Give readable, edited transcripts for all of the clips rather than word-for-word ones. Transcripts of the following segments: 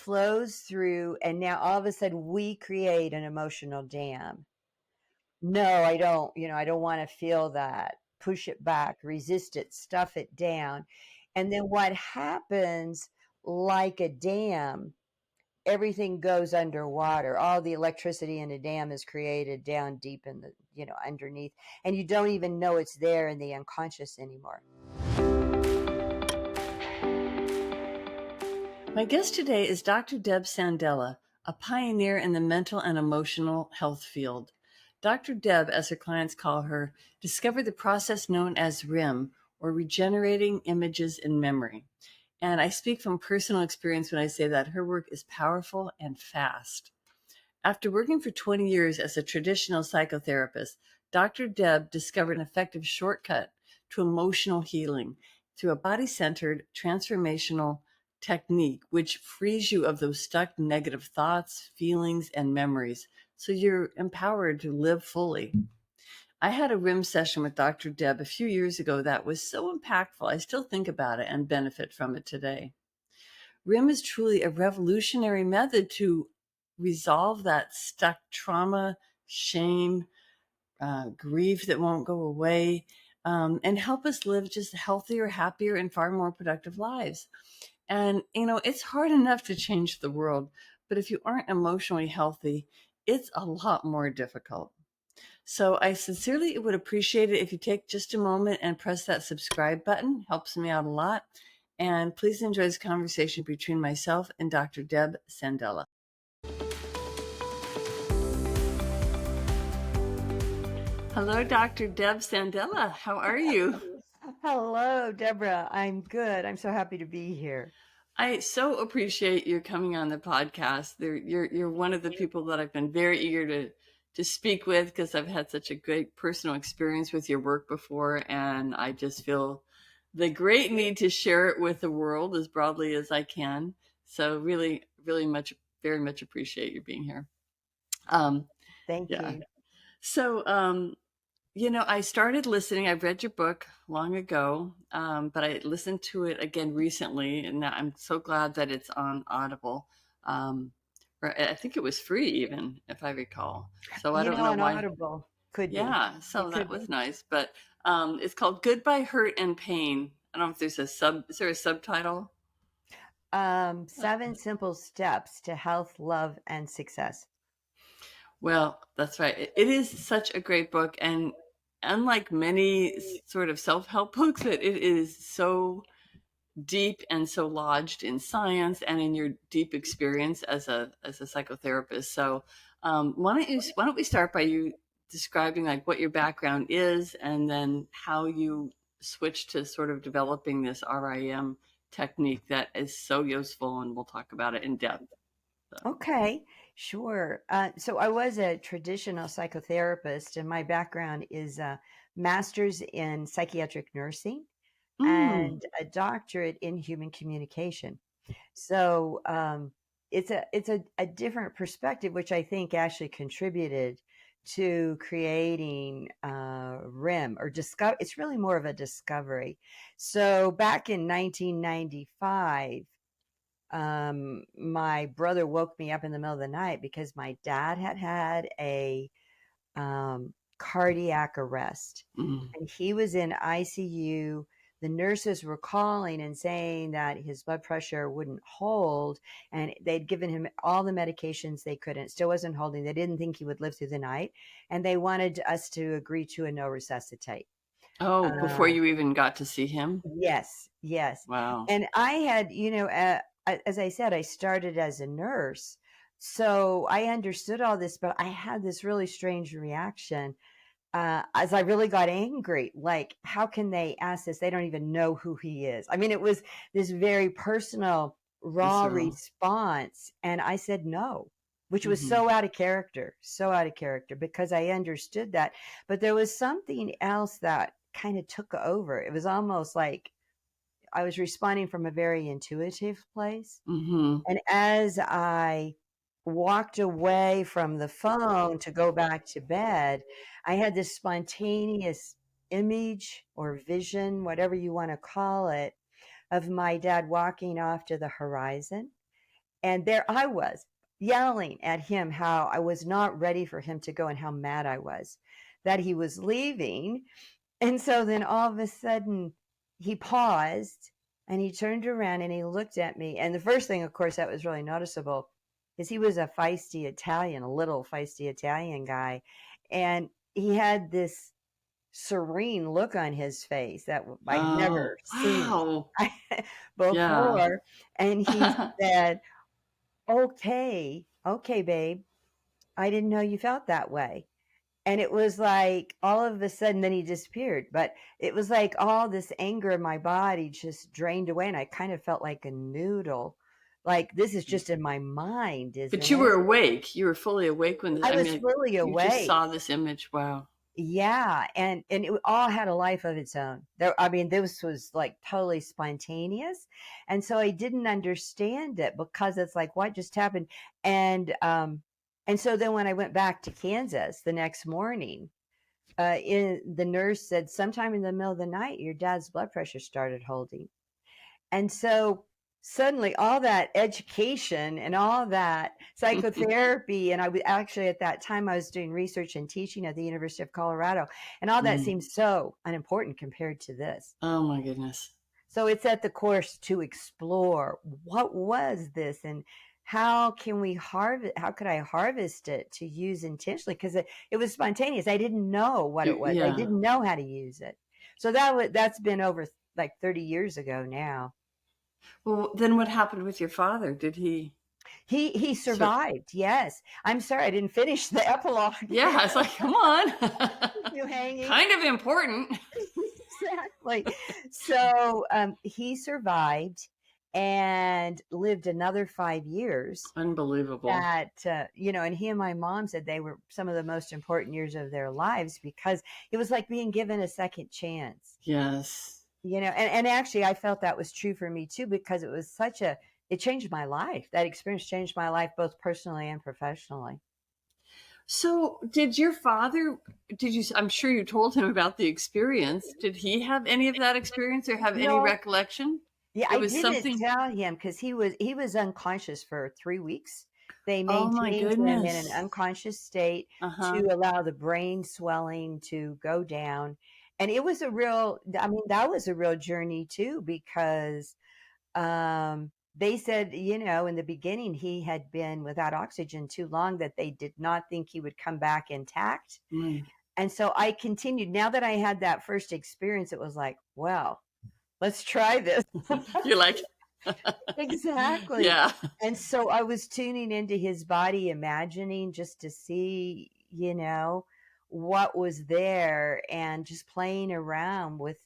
flows through, and now all of a sudden we create an emotional dam. No, I don't, I don't want to feel that. Push it back, resist it, stuff it down. And then what happens, like a dam, everything goes underwater. All the electricity in a dam is created down deep in the, underneath. And you don't even know it's there in the unconscious anymore. My guest today is Dr. Deb Sandella, a pioneer in the mental and emotional health field. Dr. Deb, as her clients call her, discovered the process known as RIM, or regenerating images in memory. And I speak from personal experience when I say that her work is powerful and fast. After working for 20 years as a traditional psychotherapist, Dr. Deb discovered an effective shortcut to emotional healing through a body-centered transformational technique, which frees you of those stuck negative thoughts, feelings, and memories, so you're empowered to live fully. I had a RIM session with Dr. Deb a few years ago that was so impactful. I still think about it and benefit from it today. RIM is truly a revolutionary method to resolve that stuck trauma, shame, grief that won't go away, and help us live just healthier, happier, and far more productive lives. And, it's hard enough to change the world, but if you aren't emotionally healthy, it's a lot more difficult. So I sincerely would appreciate it if you take just a moment and press that subscribe button. Helps me out a lot. And please enjoy this conversation between myself and Dr. Deb Sandella. Hello, Dr. Deb Sandella. How are you? Hello, Deborah. I'm good. I'm so happy to be here. I so appreciate you coming on the podcast. You're one of the people that I've been very eager to speak with because I've had such a great personal experience with your work before, and I just feel the great need to share it with the world as broadly as I can. So really, really very much appreciate you being here. Thank you. So, I started listening. I read your book long ago, but I listened to it again recently, and I'm so glad that it's on Audible. Or I think it was free, even if I recall. So I don't know on why. Audible could be. Yeah, so It that could was be. nice. But it's called Goodbye Hurt and Pain. I don't know if there's is there a subtitle? 7 Simple Steps to Health, Love, and Success. Well, that's right. It is such a great book. And unlike many sort of self-help books, it is so deep and so lodged in science and in your deep experience as a psychotherapist. So why don't we start by you describing like what your background is and then how you switched to sort of developing this RIM technique that is so useful, and we'll talk about it in depth. So. Okay, sure. So I was a traditional psychotherapist, and my background is a master's in psychiatric nursing and a doctorate in human communication. So it's a different perspective, which I think actually contributed to creating RIM or discover. It's really more of a discovery. So back in 1995, my brother woke me up in the middle of the night because my dad had a cardiac arrest, and he was in ICU. The nurses were calling and saying that his blood pressure wouldn't hold, and they'd given him all the medications they could, and it still wasn't holding. They didn't think he would live through the night, and they wanted us to agree to a no resuscitate. Oh, before you even got to see him? Yes, yes. Wow. And I had, as I said, I started as a nurse. So I understood all this, but I had this really strange reaction as I really got angry. Like, how can they ask this? They don't even know who he is. I mean, it was this very personal, raw Visceral. response. And I said no, which was so out of character, because I understood that. But there was something else that kind of took over. It was almost like I was responding from a very intuitive place. And as I walked away from the phone to go back to bed, I had this spontaneous image or vision, whatever you want to call it, of my dad walking off to the horizon. And there I was yelling at him how I was not ready for him to go and how mad I was that he was leaving. And so then all of a sudden he paused and he turned around and he looked at me. And the first thing, of course, that was really noticeable is he was a feisty Italian, a little feisty Italian guy. And he had this serene look on his face that I'd Oh, never seen wow. Yeah. before. And he said, okay, okay, babe, I didn't know you felt that way. And it was like all of a sudden, then he disappeared. But it was like all this anger in my body just drained away. And I kind of felt like a noodle. Like, this is just in my mind, But isn't you were it? awake. You were fully awake when I I was mean, fully you just awake. saw this image. Wow. Yeah, and it all had a life of its own. There, I mean, this was like totally spontaneous, and so I didn't understand it because it's like, what just happened? And so then when I went back to Kansas the next morning, the nurse said sometime in the middle of the night your dad's blood pressure started holding. And so suddenly all that education and all that psychotherapy, and I was actually at that time I was doing research and teaching at the University of Colorado, and all that Mm. seems so unimportant compared to this. Oh my goodness. So it's at the course to explore what was this and how can we harvest, how could I harvest it to use intentionally? Because it was spontaneous. I didn't know what it was. I Yeah. didn't know how to use it. So that's been over like 30 years ago now. Well, then what happened with your father? Did he? He survived. Yes. I'm sorry I didn't finish the epilogue. Yeah, it's like, come on. You hanging. Kind of important. Exactly. So he survived and lived another 5 years. Unbelievable. That and he and my mom said they were some of the most important years of their lives because it was like being given a second chance. Yes. And actually I felt that was true for me too, because it was it changed my life. That experience changed my life both personally and professionally. So, did your father, I'm sure you told him about the experience. Did he have any of that experience or have any No, recollection? yeah, It I was didn't something, tell him because he was unconscious for 3 weeks. They oh my maintained him in an goodness. unconscious state to Uh-huh. allow the brain swelling to go down. And it was I mean, that was a real journey too, because they said, in the beginning he had been without oxygen too long, that they did not think he would come back intact. Mm. And so I continued. Now that I had that first experience, it was like, well, let's try this. You're like, Exactly. yeah. And so I was tuning into his body, imagining just to see, what was there, and just playing around with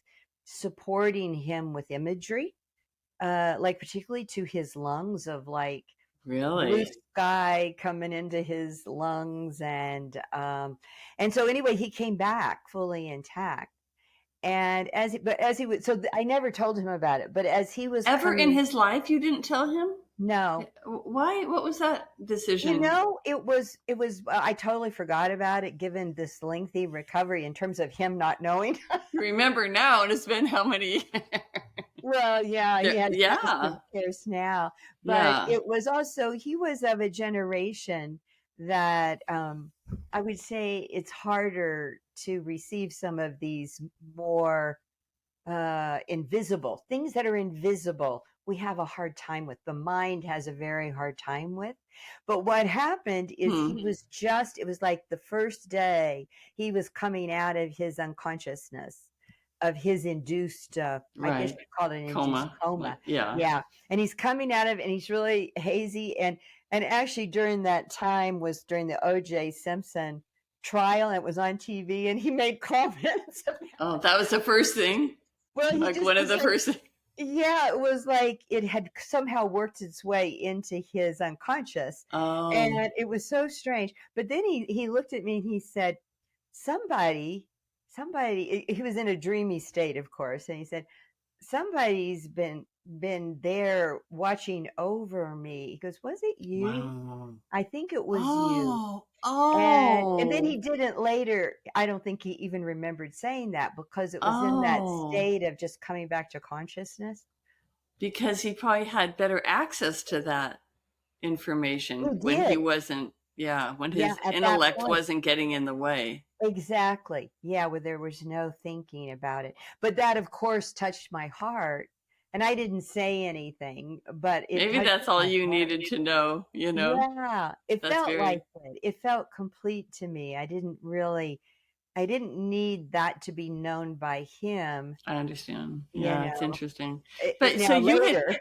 supporting him with imagery, like particularly to his lungs, of like blue Really? sky coming into his lungs. And so anyway, he came back fully intact. And as he was, so I never told him about it, but as he was Ever in coming, his life you didn't tell him? no. Why? What was that decision? It was I totally forgot about it given this lengthy recovery in terms of him not knowing. You remember now, and it's been how many? Well, yeah, he has Yeah. constant cares now, but Yeah. it was also he was of a generation that I would say it's harder to receive some of these more invisible things that are invisible. We have a hard time with. The mind has a very hard time with. But what happened is Hmm. it was like the first day he was coming out of his unconsciousness, of his induced, I guess Right. you call it an induced Coma. Like, coma. yeah. Yeah. And he's coming out of, and he's really hazy. And actually during that time was during the OJ Simpson trial, and it was on TV, and he made comments. Oh, that was the first thing. Well, he Like just one of was the like, first things. yeah, it was like it had somehow worked its way into his unconscious. Oh. And it was so strange. But then he looked at me and he said, somebody, he was in a dreamy state, of course. And he said, somebody's been there watching over me. He goes, was it you? Wow. I think it was you. Oh. And then he Oh. didn't later, I don't think he even remembered saying that, because it was in that Oh. state of just coming back to consciousness. Because he probably had better access to that. information It when he did. wasn't, yeah, when Yeah, his at that intellect point. wasn't getting in the way. Exactly. Yeah, where there was no thinking about it. But that, of course, touched my heart. And I didn't say anything, but it Maybe touched that's all my you heart. needed to know, you know? Yeah, it That's felt like very, it. It felt complete to me. I didn't need that to be known by him, I understand. you Yeah, it's know. interesting. It But so now you had, later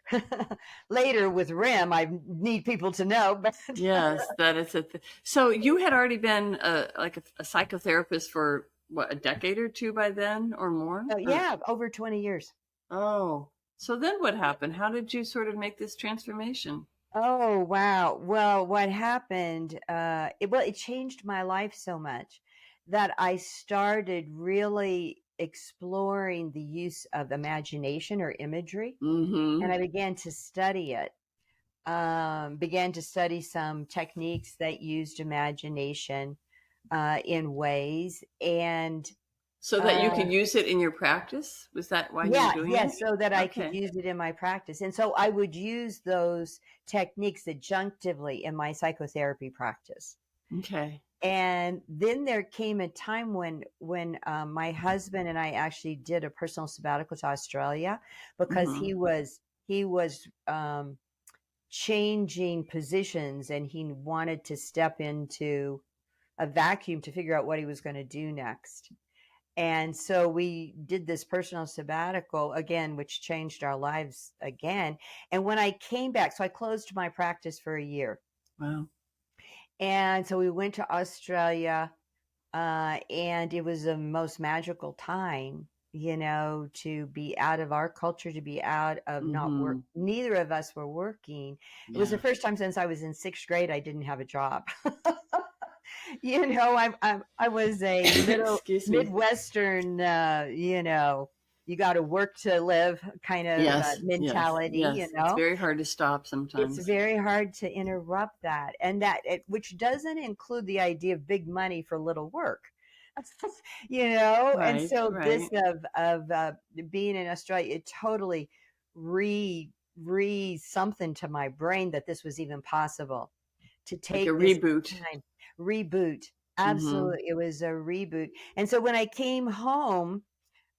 later with RIM, I need people to know, but yes, that is so you had already been a psychotherapist for what, a decade or two by then or more? oh, Or, yeah, over 20 years. oh, so then what happened? How did you sort of make this transformation? Oh, wow. Well, what happened, it changed my life so much that I started really exploring the use of imagination or imagery, and Mm-hmm. I began to study it. Began to study some techniques that used imagination in ways, and So that you uh, could use it in your practice? Was that why you were yeah, doing it? yes, so that I could Okay. use it in my practice. And so I would use those techniques adjunctively in my psychotherapy practice. Okay. And then there came a time when my husband and I actually did a personal sabbatical to Australia because Mm-hmm. he was changing positions and he wanted to step into a vacuum to figure out what he was going to do next. And so we did this personal sabbatical again, which changed our lives again. And when I came back, so I closed my practice for a year. Wow. And so we went to Australia, and it was the most magical time, to be out of our culture, to be out of not work. Mm-hmm. Neither of us were working. It was the Yeah. first time since I was in sixth grade I didn't have a job. I was a middle Excuse me. Midwestern, you got to work to live kind of Yes, yes, mentality. yes. It's very hard to stop It's sometimes. very hard to interrupt that, and which doesn't include the idea of big money for little work. And Right, so this right. of being in Australia, it totally re something to my brain that this was even possible to Like a take this reboot. time, reboot. Mm-hmm. Absolutely, it was a reboot. And so when I came home,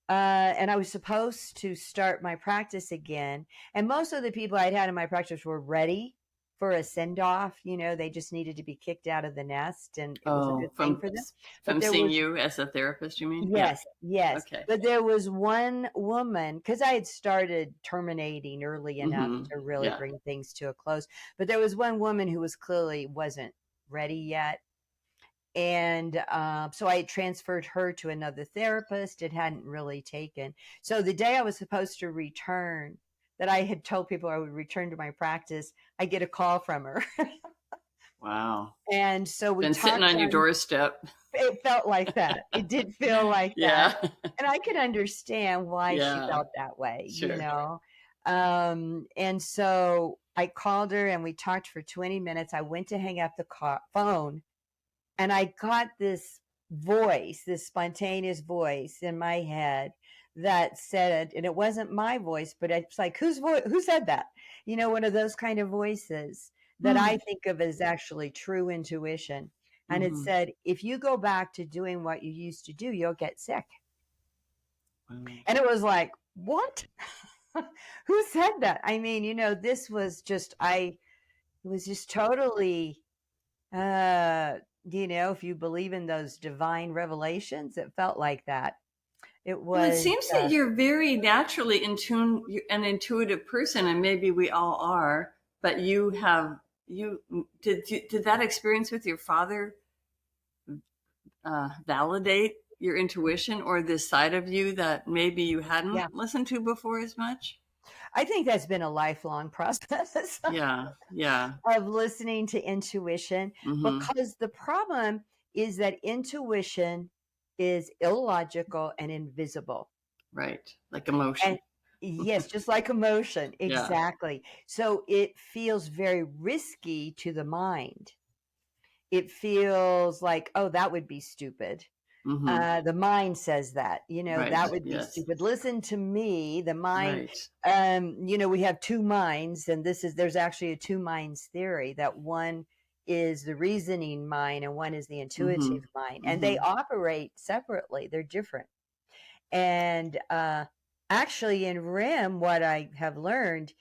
and I was supposed to start my practice again, and most of the people I'd had in my practice were ready for a send off. They just needed to be kicked out of the nest, and it was a Oh, good thing for them. But from there seeing was you as a therapist, you mean? Yeah. Yes, yes. Okay. But there was one woman, because I had started terminating early enough Mm-hmm. to really Yeah. bring things to a close. But there was one woman who was clearly wasn't ready yet. And so I had transferred her to another therapist. It hadn't really taken. So the day I was supposed to return, that I had told people I would return to my practice, I get a call from her. Wow. And so we Been sitting talked on your on doorstep. It felt like that. It did feel like that. Yeah. And I could understand why she Yeah. felt that way, Sure. And so I called her and we talked for 20 minutes. I went to hang up the phone, and I got this voice, this spontaneous voice in my head that said, and it wasn't my voice, but it's like, whose voice, who said that? One of those kind of voices that I Hmm. think of as actually true intuition. And it Mm-hmm. said, if you go back to doing what you used to do, you'll get sick. Wow. And it was like, what? Who said that? I mean, this was just, it was just totally, uh, if you believe in those divine revelations, it felt like that. It Well, it was, seems that you're very naturally in tune, you're an intuitive person, and maybe we all are. But you did that experience with your father validate your intuition or this side of you that maybe you hadn't yeah, listened to before as much? I think that's been a lifelong process Yeah, yeah. of listening to intuition, Mm-hmm. because the problem is that intuition is illogical and invisible. Right. Like And emotion. yes, just like emotion, Yeah. exactly. So it feels very risky to the mind. It feels like, oh, that would be stupid. Mm-hmm. The mind says that, Right. that would be Yes. stupid. Listen to me. The mind, Right. we have two minds, and there's actually a two minds theory, that one is the reasoning mind and one is the Mm-hmm. intuitive mind, and Mm-hmm. they operate separately. They're different. And actually, in RIM, what I have learned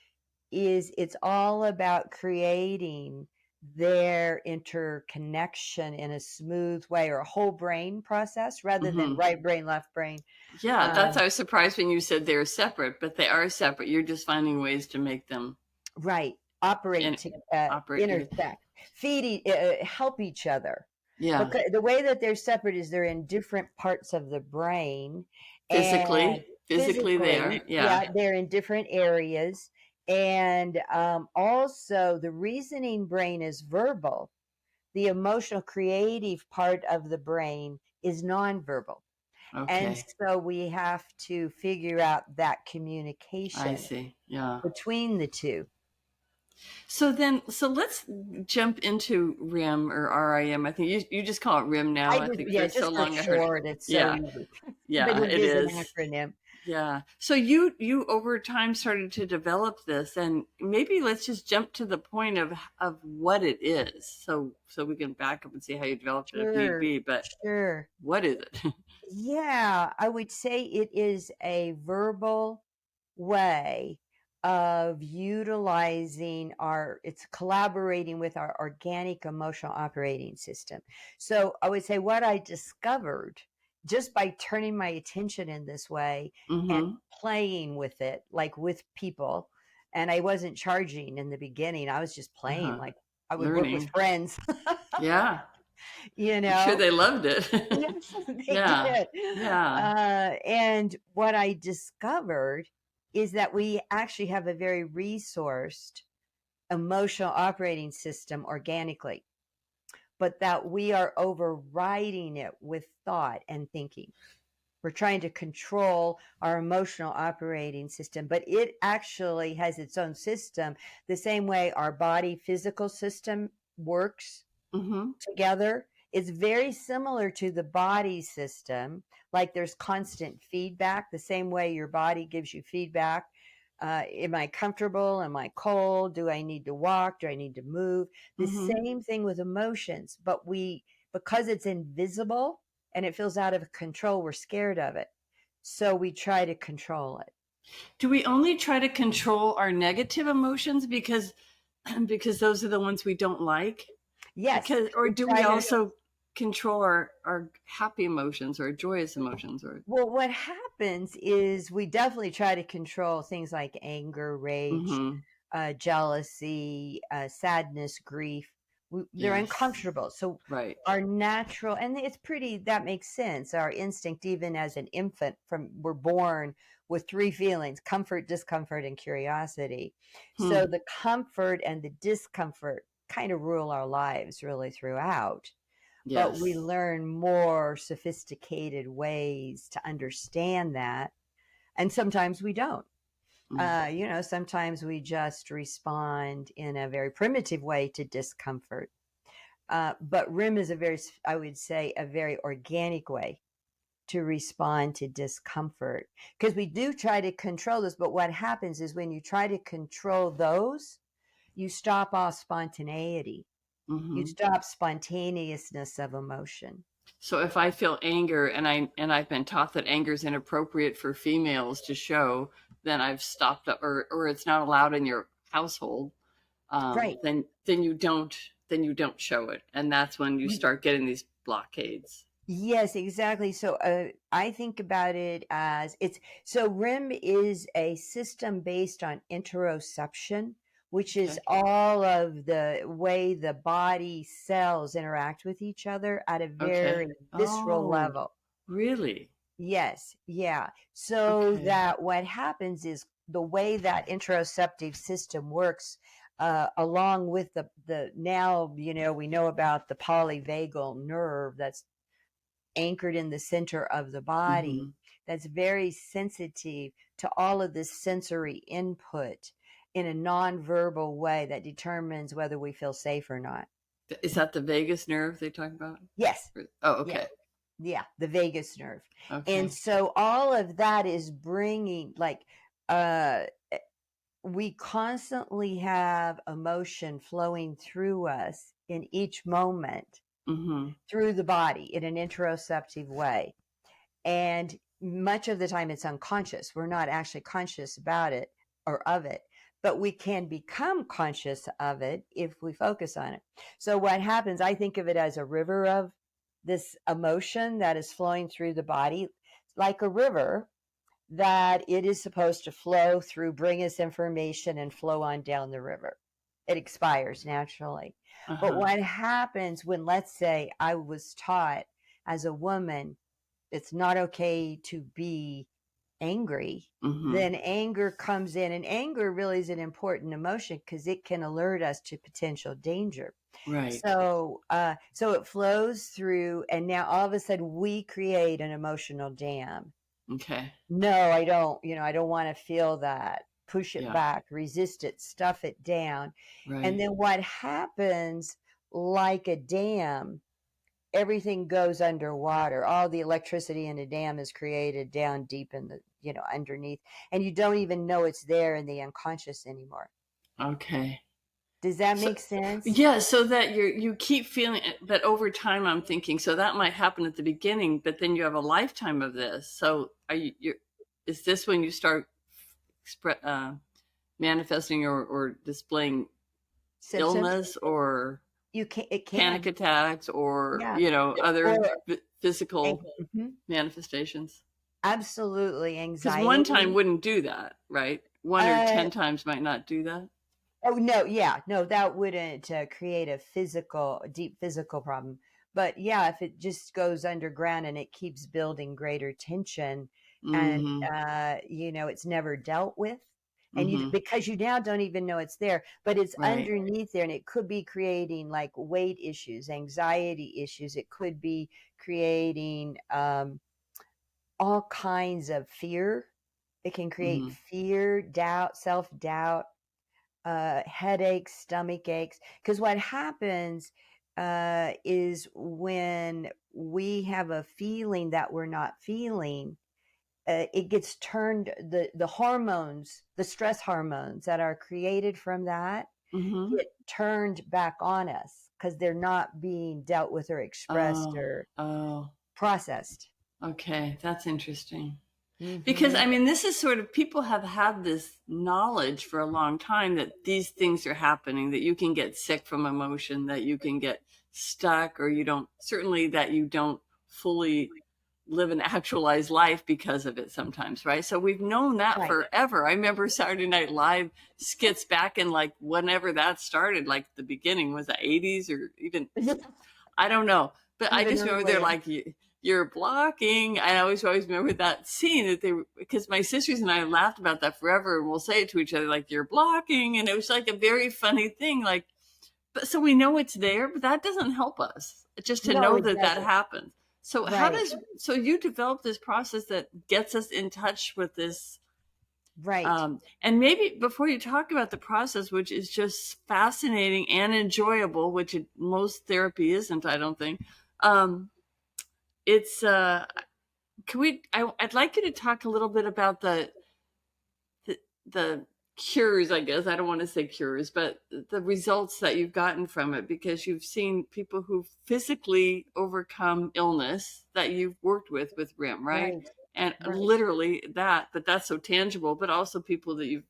is it's all about creating their interconnection in a smooth way, or a whole brain process rather than Mm-hmm. right brain, left brain. Yeah, that's Um, I was surprised when you said they're separate, but they are separate. You're just finding ways to make them right. Operate in to operate together. intersect, help each other. Yeah. Because the way that they're separate is they're in different parts of the brain, and Physically they are. physically, Yeah. yeah, they're in different areas. And also, the reasoning brain is verbal. The emotional creative part of the brain is nonverbal. And Okay. so we have to figure out that I communication see. Yeah. between the two. So let's jump into RIM or RIM. I think you just call it RIM now. I I just, think yeah, for so just for long I heard it. short, it's so Yeah. easy. But Yeah, it it is an is. acronym. Yeah. So you over time started to develop this, and maybe let's just jump to the point of what it is. So we can back up and see how you developed it if need Sure, be, but sure. what is it? Yeah, I would say it is a verbal way of utilizing it's collaborating with our organic emotional operating system. So I would say what I discovered just by turning my attention in this way and Mm-hmm. playing with it, like with people, and I wasn't charging in the beginning, I was just playing, Uh-huh. like I would work with Learning. friends, Yeah. you I'm sure know. they loved it. Yes, they Yeah. did. Yeah. And what I discovered is that we actually have a very resourced emotional operating system organically, but that we are overriding it with thought and thinking. We're trying to control our emotional operating system, but it actually has its own system, the same way our body physical system works Mm-hmm. together. It's very similar to the body system. Like there's constant feedback, the same way your body gives you feedback. Am I comfortable? Am I cold? Do I need to walk? Do I need to move? The Mm-hmm. same thing with emotions, but because it's invisible and it feels out of control, we're scared of it. So we try to control it. Do we only try to control our negative emotions because those are the ones we don't like? Yes, Because or we do we try to. also control our happy emotions or joyous emotions or Well, what happens is we definitely try to control things like anger, rage, mm-hmm. jealousy, sadness, grief. They're Yes. uncomfortable. So Right. our natural, and that makes sense. Our instinct, even as an infant, we're born with three feelings: comfort, discomfort, and curiosity. Hmm. So the comfort and the discomfort kind of rule our lives really throughout, but we Yes. learn more sophisticated ways to understand that. And sometimes we don't. Mm. Sometimes we just respond in a very primitive way to discomfort. But RIM is I would say, a very organic way to respond to discomfort, because we do try to control this. But what happens is when you try to control those, you stop all spontaneity. You Mm-hmm. stop spontaneousness of emotion. So if I feel anger and I've been taught that anger is inappropriate for females to show, then I've stopped or it's not allowed in your household. Right. Then you don't show it, and that's when you start getting these blockades. Yes, exactly. So I think about it as RIM is a system based on interoception, which is Okay. all of the way the body cells interact with each other at a Okay. very visceral Oh, level. really? Yes, yeah. So Okay. that what happens is the way that interoceptive system works, along with the now, we know about the polyvagal nerve that's anchored in the center of the body, Mm-hmm. that's very sensitive to all of this sensory input in a nonverbal way that determines whether we feel safe or not. Is that the vagus nerve they talk about? Yes. Oh, Yes. okay. Yeah, the vagus nerve. And Okay. so all of that is bringing like uh we constantly have emotion flowing through us in each moment Mm-hmm. through the body in an interoceptive way. And much of the time it's unconscious. We're not actually conscious about it or of it, but we can become conscious of it if we focus on it. So what happens, I think of it as a river of this emotion that is flowing through the body, like a river that it is supposed to flow through, bring us information and flow on down the river. It expires naturally. But Uh-huh. what happens when, let's say, I was taught as a woman, it's not okay to be angry, Mm-hmm. then anger comes in. And anger really is an important emotion because it can alert us to potential danger. Right. So it flows through, and now all of a sudden we create an emotional dam. Okay. No, I don't, I don't want to feel that. Push it Yeah. back, resist it, stuff it down. And Right. then what happens, like a dam, everything goes underwater. All the electricity in a dam is created down deep in the, underneath. And you don't even know it's there in the unconscious anymore. Okay. Does that So make sense? yeah, so that you keep feeling it, but over time I'm thinking, so that might happen at the beginning, but then you have a lifetime of this. So are you is this when you start manifesting or displaying Symptoms? illness or It panic can. attacks or, Yeah. other Or, physical mhm, manifestations? absolutely Because one time anxiety. wouldn't do that, right? One or Uh, 10 times might not do that. Oh, no, yeah. No, that wouldn't create a deep physical problem. But yeah, if it just goes underground and it keeps building greater tension and Mm-hmm. it's never dealt with, and Mm-hmm. because you now don't even know it's there, but it's Right. underneath there, and it could be creating like weight issues, anxiety issues. It could be creating all kinds of fear. It can create Mm-hmm. fear, doubt, self-doubt, headaches, stomach aches. Because what happens is when we have a feeling that we're not feeling, it gets turned, the hormones, the stress hormones that are created from that Mm-hmm. get turned back on us because they're not being dealt with or expressed Oh, or oh, processed. okay. That's interesting. Because Hmm. I mean, this is sort of people have had this knowledge for a long time that these things are happening, that you can get sick from emotion, that you can get stuck, or you don't, certainly that you don't fully live an actualized life because of it sometimes, right? So we've known that Right. forever. I remember Saturday Night Live skits back in like whenever that started, like the beginning was the 80s or even I don't know, but I Even just remember they're earlier. like, "You're blocking." I always remember that scene that they were, because my sisters and I laughed about that forever, and we'll say it to each other like, "You're blocking," and it was like a very funny thing. Like, but so we know it's there, but that doesn't help us just to No, know it that that doesn't. happens. So how Right. does so you develop this process that gets us in touch with this Right. and maybe before you talk about the process, which is just fascinating and enjoyable, which most therapy isn't, I don't think. Um, it's can we? I'd like you to talk a little bit about the cures. I guess I don't want to say cures, but the results that you've gotten from it, because you've seen people who physically overcome illness that you've worked with RIM, right? Right. And Right. literally that, but that's so tangible. But also people that you've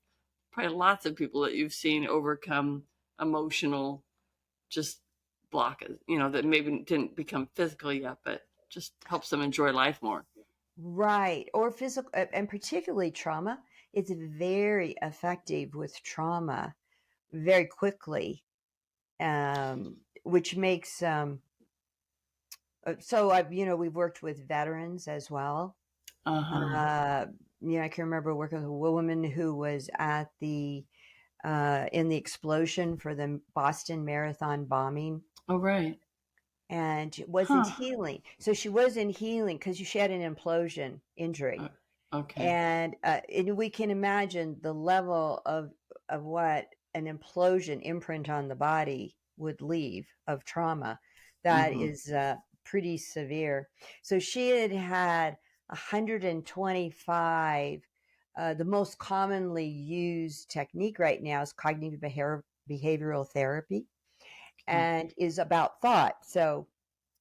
probably lots of people that you've seen overcome emotional just blockage, that maybe didn't become physical yet, but just helps them enjoy life more. Right. Or physical, and particularly trauma. It's very effective with trauma very quickly, which makes, so we've worked with veterans as well. Uh-huh. Uh, I can remember working with a woman who was in the explosion for the Boston Marathon bombing Oh, right. and wasn't Huh. healing. So she wasn't healing because she had an implosion Uh, injury. okay. And we can imagine the level of what an implosion imprint on the body would leave of trauma that Mm-hmm. is pretty severe. So she had had 125. The most commonly used technique right now is cognitive behavioral therapy, Okay. and is about thought. So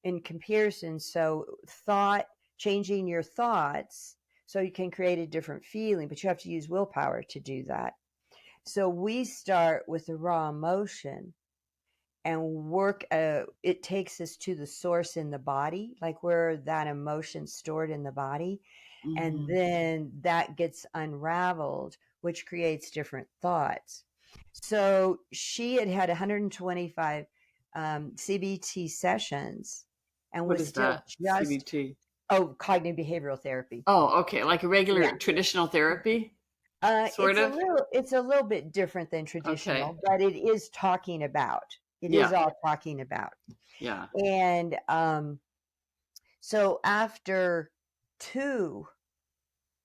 in comparison, so thought, changing your thoughts so you can create a different feeling, but you have to use willpower to do that. So we start with the raw emotion and work, it takes us to the source in the body, like where that emotion's stored in the body, and Mm-hmm. then that gets unraveled, which creates different thoughts. So she had had 125 CBT sessions and What was is still that? just, CBT. oh, cognitive behavioral therapy. Oh, okay. Like a regular Yeah. traditional therapy, sort It's of. a little bit different than Okay. traditional, but it is talking about. It is Yeah. all talking about. Yeah. And so after 2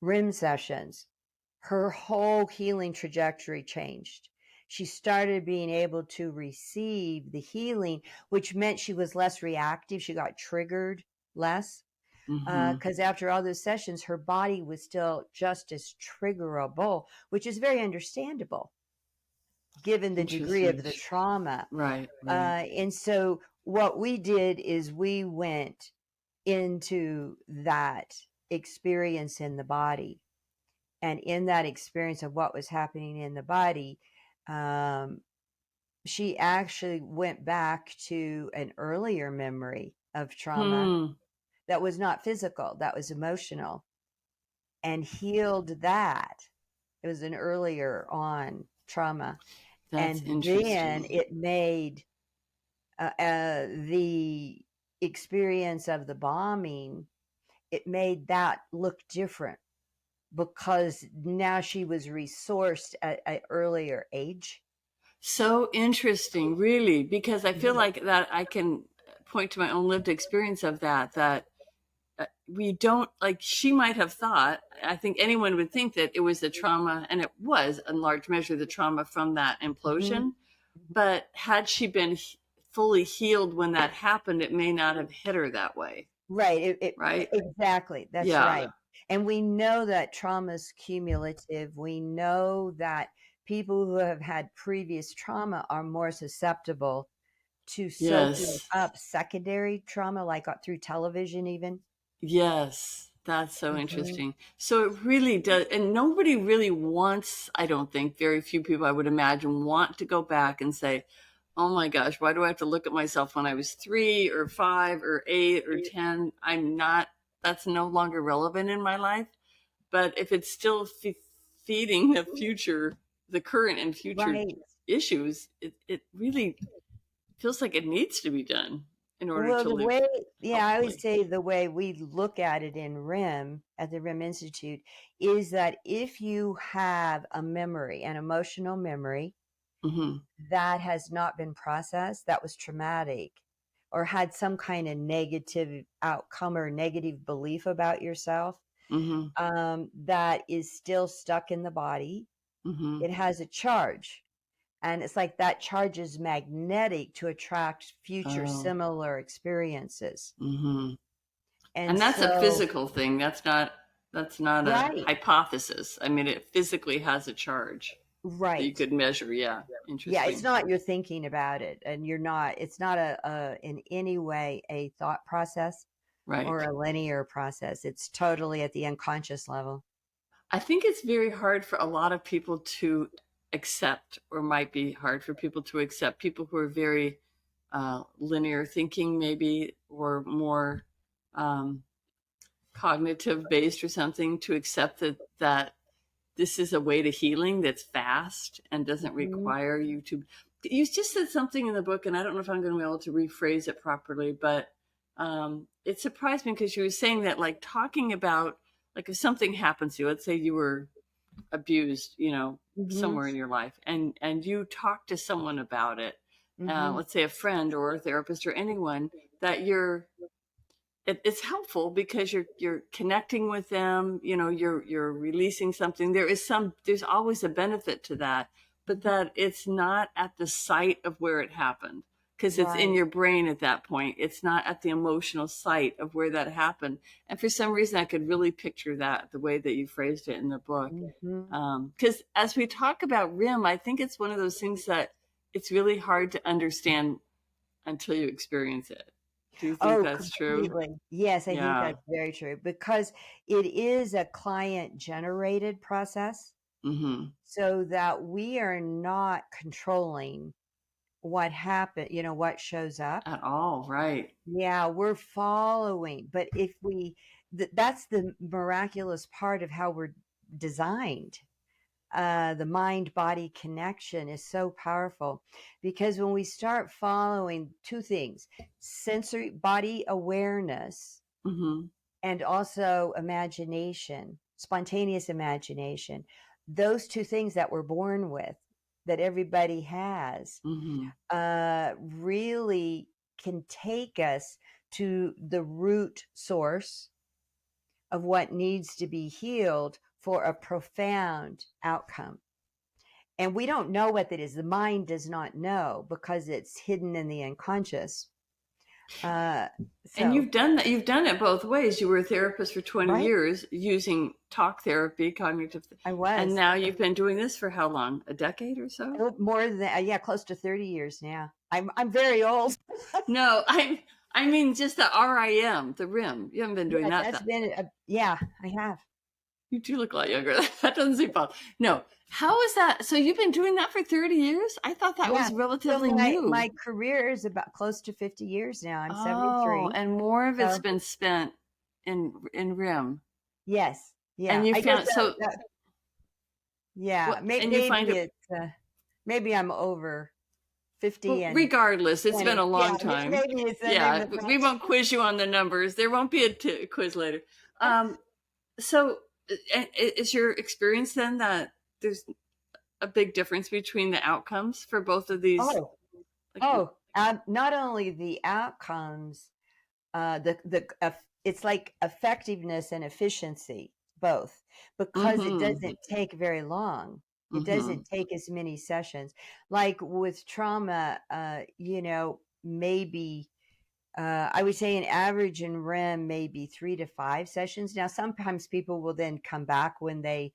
RIM sessions, her whole healing trajectory changed. She started being able to receive the healing, which meant she was less reactive. She got triggered less, Mm-hmm. because after all those sessions, her body was still just as triggerable, which is very understandable given the degree of Interesting. the trauma. Right. Right. And so what we did is we went into that experience in the body. And in that experience of what was happening in the body, um, she actually went back to an earlier memory of trauma Hmm. that was not physical, that was emotional, and healed that. It was an earlier on trauma. That's And then interesting. it made the experience of the bombing, it made that look different because now she was resourced at an earlier age. So interesting, really, because I feel Mhm. like that I can point to my own lived experience of that we don't like she might have thought, I think anyone would think that it was the trauma, and it was in large measure the trauma from that Mhm. implosion, but had she been fully healed when that happened, it may not have hit her that way, Right. right? Exactly. That's Yeah. right. And we know that trauma is cumulative. We know that people who have had previous trauma are more susceptible to soaking Yes. up secondary trauma, like through television, even. Yes, that's so Mhm. interesting. So it really does, and nobody really wants, I don't think, very few people I would imagine want to go back and say, oh my gosh, why do I have to look at myself when I was 3 or 5 or 8 or 10? I'm not, that's no longer relevant in my life. But if it's still feeding the future, the current and future Right. issues, it really feels like it needs to be done in order Well, to the live way, yeah, I always healthfully. say the way we look at it in RIM, at the RIM Institute, is that if you have a memory, an emotional memory Hmm. that has not been processed, that was traumatic, or had some kind of negative outcome or negative belief about yourself, Hmm. that is still stuck in the body, Hmm. it has a charge. And it's like that charge is magnetic to attract future Oh. similar experiences. Hmm. And And that's a so, physical thing. That's not a right. hypothesis. I mean, it physically has a charge that you Right. could measure. Yeah, Yeah, it's interesting. not you're thinking about it, and you're not, it's not a in any way a thought process or Right. a linear process. It's totally at the unconscious level. I think it's very hard for a lot of people to accept, or might be hard for people to accept, people who are very linear thinking, maybe, or more um, cognitive based or something, to accept that this is a way to healing that's fast and doesn't Mhm. require you to. You just said something in the book, and I don't know if I'm going to be able to rephrase it properly, but it surprised me because you were saying that, like, talking about, like, if something happens to you, let's say you were abused, Mhm. somewhere in your life, and you talk to someone about it, Mhm. let's say a friend or a therapist or anyone, that it's helpful because you're connecting with them, you're releasing something. There's always a benefit to that, but Mhm. that it's not at the site of where it happened, because it's in right. your brain at that point. It's not at the emotional site of where that happened. And for some reason, I could really picture that the way that you phrased it in the book. Mhm. Because as we talk about RIM, I think it's one of those things that it's really hard to understand until you experience it. Do you think Oh, that's true? completely. Yes, I think Yeah. that's very true because it is a client generated process Mm-hmm. so that we are not controlling what happened, what shows up. At all, right. Yeah, we're following. But if that's the miraculous part of how we're designed. The mind body connection is so powerful because when we start following two things, sensory body awareness Mm-hmm. and also imagination, spontaneous imagination, those two things that we're born with, that everybody has, Mm-hmm. really can take us to the root source of what needs to be healed for a profound outcome. And we don't know what that is. The mind does not know because it's hidden in the unconscious. Uh, And so, you've done that. You've done it both ways. You were a therapist for 20 right, years using talk therapy, I and was. now you've been doing this for how long? A decade or so? More than yeah, close to 30 years now. I'm very old. No, I mean just the RIM, the RIM. You haven't been doing Yeah, that. that's been yeah, I have. You do look a lot younger. That doesn't seem possible. No. How is that? So you've been doing that for 30 years? I thought that Yeah. was So relatively my new. career is about close to 50 years now. I'm Oh, 73. and more of it's So, been spent in RIM. yes. And Yeah. you I guess found so yeah, what and you find it maybe I'm over 50 well, and regardless, it's been 20. a Yeah, long time. maybe it's maybe Yeah, the we match. won't quiz you on the numbers. There won't be a quiz later. Um, so, is your experience then that there's a big difference between the outcomes for both of these? Oh, Like, not only the outcomes, it's like effectiveness and efficiency, both, because it mm-hmm, doesn't take very long. It mm-hmm, doesn't take as many sessions. Like with trauma, maybe I would say an average in REM maybe 3 to 5 sessions. Now, sometimes people will then come back when they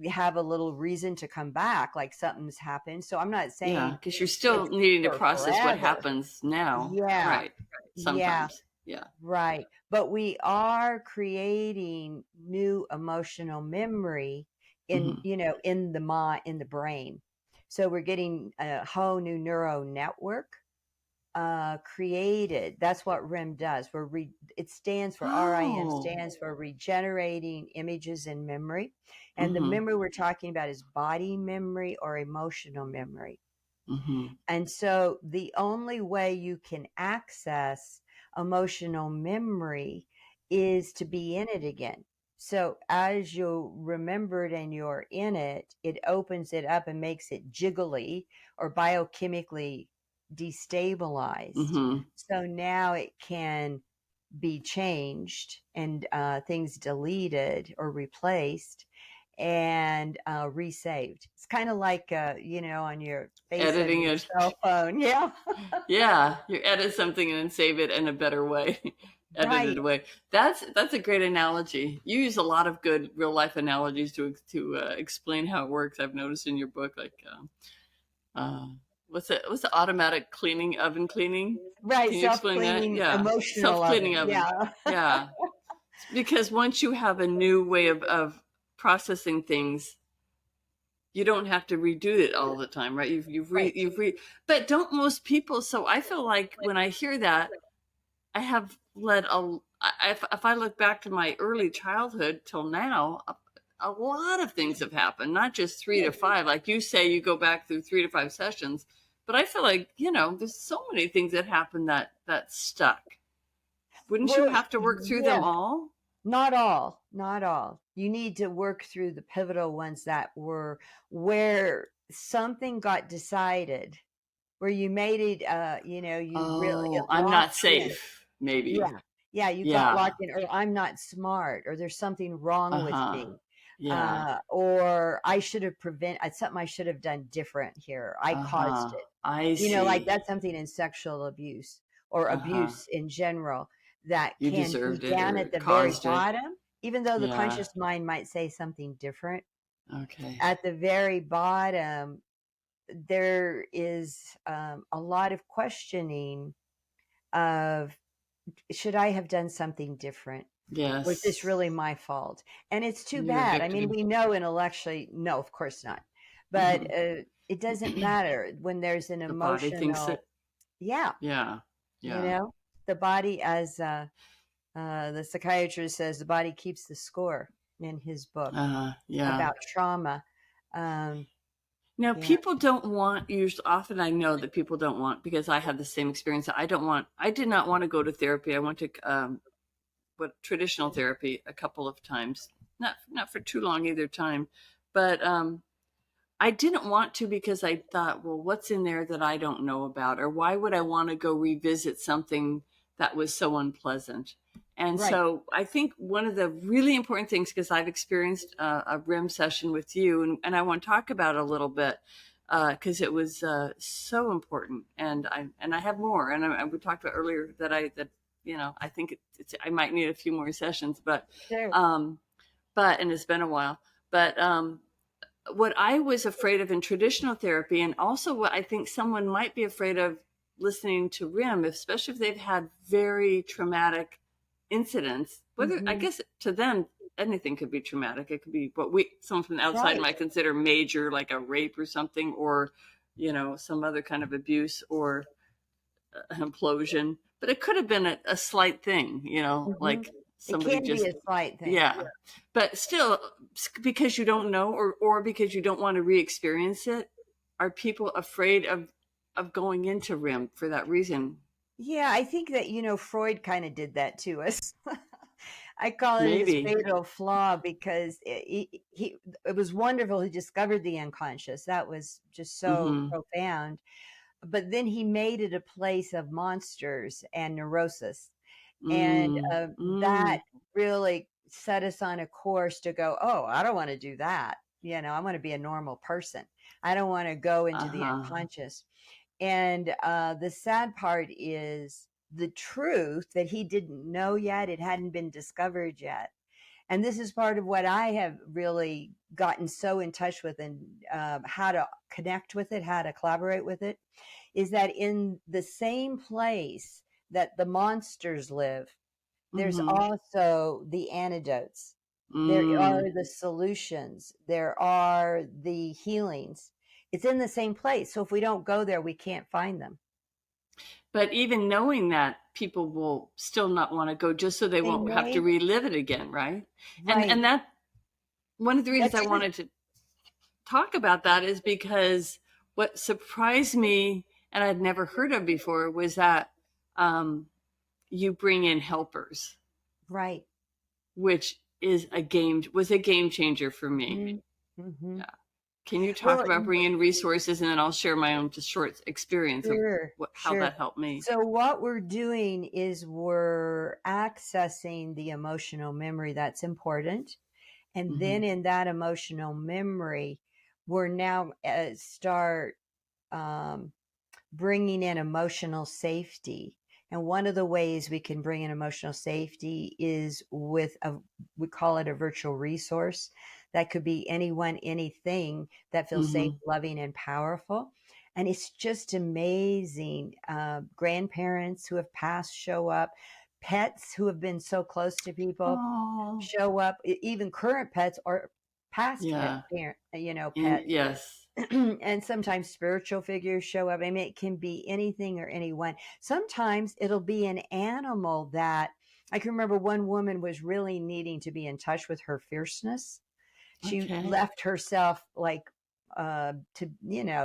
have a little reason to come back, like something's happened. So I'm not yeah, saying because you're still it's needing to for process what forever. happens now, Yeah, right? yeah, Sometimes, yeah. right. But we are creating new emotional memory Mm-hmm, in the mind, in the brain. So we're getting a whole new neural network created. That's what RIM does. It stands for RIM, oh, stands for regenerating images in memory. And the mm-hmm, memory we're talking about is body memory or emotional memory. mm-hmm, And so the only way you can access emotional memory is to be in it again. So as you remember it and you're in it, it opens it up and makes it jiggly or biochemically destabilized. mm-hmm. So now it can be changed and things deleted or replaced and resaved. It's kind of like on your face of Editing your it. cell phone. Yeah, Yeah, you edit something and then save it in a better way, edited right. way. That's a great analogy. You use a lot of good real life analogies to explain how it works. I've noticed in your book, like uh, what's the automatic cleaning oven cleaning? Right, Can you explain that? self-cleaning Yeah, emotional self cleaning oven. oven. Yeah. Yeah, because once you have a new way of processing things, you don't have to redo it all the time, right? Right. but don't most people? So I feel like when I hear that, I have led if I look back to my early childhood till now, a lot of things have happened, not just 3 to 5. Like you say, you go back through 3 to 5 sessions, but I feel like, there's so many things that happen that stuck. Wouldn't you Well, have to work through them yeah, all? not all, not all. You need to work through the pivotal ones that were where something got decided, where you made it, you really Oh, it I'm not locked in. safe, maybe. Yeah. Yeah, you got Yeah. locked in, or I'm not smart, or there's something wrong with Uh-huh. me. Yeah. Or I should have something I should have done different here. I caused Uh-huh. it. I Like see. that's something in sexual abuse or Uh-huh. abuse in general that You can be deserved it down or at it the very caused it. bottom, even though the Yeah. conscious mind might say something different. Okay. At the very bottom, there is a lot of questioning of, should I have done something different? Was this Yes. really my fault? And it's too You're a bad. I mean, victim. we know intellectually, no, of course not. But Hmm. it doesn't matter when there's an The body thinks emotional, it. yeah, Yeah. you Yeah. know, the body, as the psychiatrist says, the body keeps the score in his book Yeah. about trauma. Um, Now, yeah, people don't want, usually, often I know that people don't want, because I had the same experience. I did not want to go to therapy. I went to what traditional therapy a couple of times, not for too long either time, but I didn't want to because I thought, well, what's in there that I don't know about? Or why would I want to go revisit something that was so unpleasant? And right. so I think one of the really important things, because I've experienced a RIM session with you, and I want to talk about it a little bit, because it was so important. And I have more. And we talked about earlier that I think I might need a few more sessions, Sure. um, and it's been a while. But what I was afraid of in traditional therapy, and also what I think someone might be afraid of listening to RIM, especially if they've had very traumatic incidents, whether I Hmm. guess to them, anything could be traumatic. It could be what someone from the outside Right. might consider major, like a rape or something, or, some other kind of abuse or an implosion. But it could have been a slight thing, Hmm. like It somebody can be just, a slight thing. yeah. But still, because you don't know, or because you don't want to re-experience it, are people afraid of going into RIM for that reason? Yeah, I think that, Freud kind of did that to us. I call it his Maybe. fatal flaw because it was wonderful. He discovered the unconscious. That was just so Mm-hmm. profound. But then he made it a place of monsters and neurosis. And Mm. that Mm. really set us on a course to go, oh, I don't want to do that. I want to be a normal person. I don't want to go into the Uh-huh. unconscious. And the sad part is the truth that he didn't know yet. It hadn't been discovered yet. And this is part of what I have really gotten so in touch with, and how to connect with it, how to collaborate with it, is that in the same place that the monsters live, there's Mm-hmm. also the antidotes. There are Mm. the solutions. There are the healings. It's in the same place. So if we don't go there, we can't find them. But even knowing that, people will still not want to go just so they They won't have to may, relive it again, right? And right. that one of the reasons That's I just, wanted to talk about that is because what surprised me and I'd never heard of before was that um, you bring in helpers, right. which was a game changer for me. Hmm. Hmm. Yeah. Can you talk Well, about bringing in resources, and then I'll share my own just short experience of sure, how sure. that helped me. So what we're doing is we're accessing the emotional memory that's important. And Hmm. then in that emotional memory, we're now start um, bringing in emotional safety. And one of the ways we can bring in emotional safety is with we call it a virtual resource. That could be anyone, anything that feels safe, Hmm. loving, and powerful. And it's just amazing. Grandparents who have passed show up, pets who have been so close to people Oh, show up, even current pets or past yeah. pets. Yes. And sometimes spiritual figures show up. I mean, it can be anything or anyone. Sometimes it'll be an animal that I can remember one woman was really needing to be in touch with her fierceness. She Okay. left herself like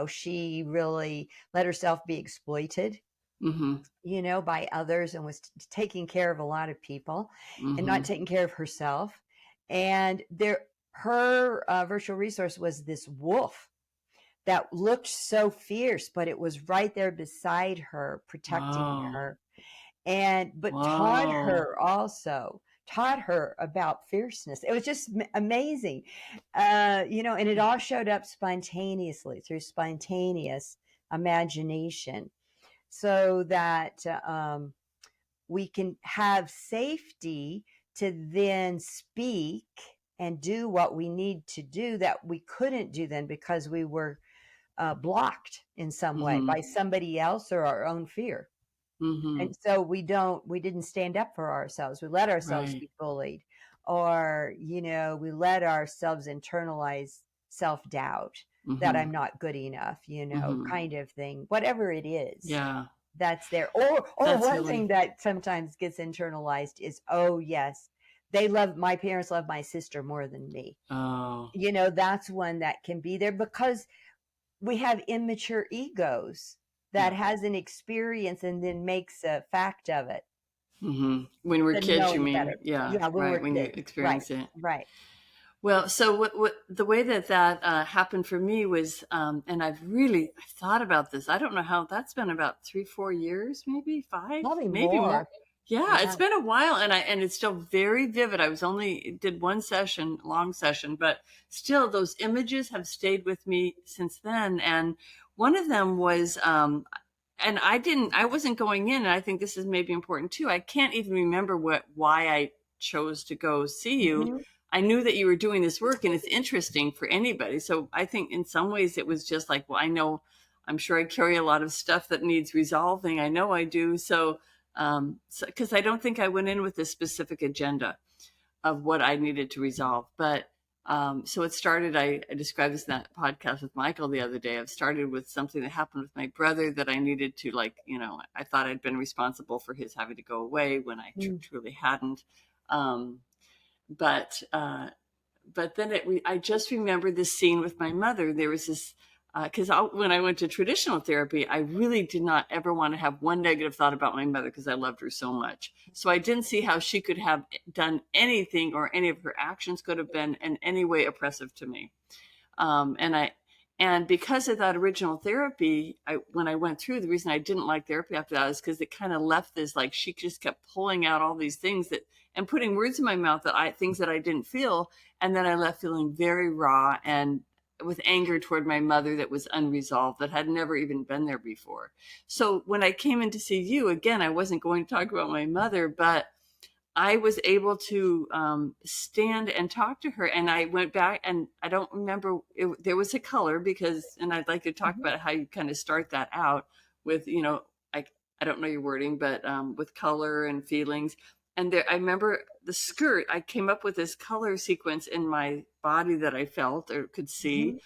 she really let herself be exploited, Hmm. by others, and was taking care of a lot of people and not Hmm. taking care of herself. And her virtual resource was this wolf that looked so fierce, but it was right there beside her, protecting Wow. her. But Wow. taught her about fierceness. It was just amazing. And it all showed up spontaneously through spontaneous imagination, so that we can have safety to then speak and do what we need to do that we couldn't do then because we were blocked in some way Mm-hmm. by somebody else or our own fear. Mm-hmm. And so we didn't stand up for ourselves. We let ourselves Right. be bullied, or, we let ourselves internalize self-doubt that Mm-hmm. I'm not good enough, Mm-hmm. kind of thing, whatever it is Yeah. that's there. Or That's one really, thing that sometimes gets internalized is, oh yes, my parents love my sister more than me. oh. That's one that can be there because we have immature egos that Yeah. has an experience and then makes a fact of it Mm-hmm. When we're to kids, you knowing mean? better. Yeah. Yeah, when Right. we're When you kids. Right, experience it. right. Well, so the way that happened for me was, and I've thought about this. I don't know how that's been about 3, 4 years, maybe 5, Probably maybe more. more. Yeah, it's Yeah. been a while, and it's still very vivid. I was only did one session, long session, but still those images have stayed with me since then. And one of them was, and I wasn't going in, and I think this is maybe important too. I can't even remember why I chose to go see you. Hmm. I knew that you were doing this work and it's interesting for anybody. So I think in some ways it was just like, well, I'm sure I carry a lot of stuff that needs resolving. I know I do. Because I don't think I went in with a specific agenda of what I needed to resolve. But so it started, I described this in that podcast with Michael the other day. I've started with something that happened with my brother that I needed to, like, I thought I'd been responsible for his having to go away when I truly hadn't. Um, but then I just remembered this scene with my mother. There was this, because when I went to traditional therapy, I really did not ever want to have one negative thought about my mother because I loved her so much. So I didn't see how she could have done anything or any of her actions could have been in any way oppressive to me. Um, and I, and because of that original therapy, when I went through, the reason I didn't like therapy after that is because it kind of left this, like, she just kept pulling out all these things and putting words in my mouth things that I didn't feel. And then I left feeling very raw and with anger toward my mother that was unresolved, that had never even been there before. So when I came in to see you again, I wasn't going to talk about my mother, but I was able to stand and talk to her. And I went back, and I don't remember, there was a color and I'd like to talk Hmm. about how you kind of start that out with, like, I don't know your wording, but with color and feelings. And I remember the skirt, I came up with this color sequence in my body that I felt or could see. Hmm.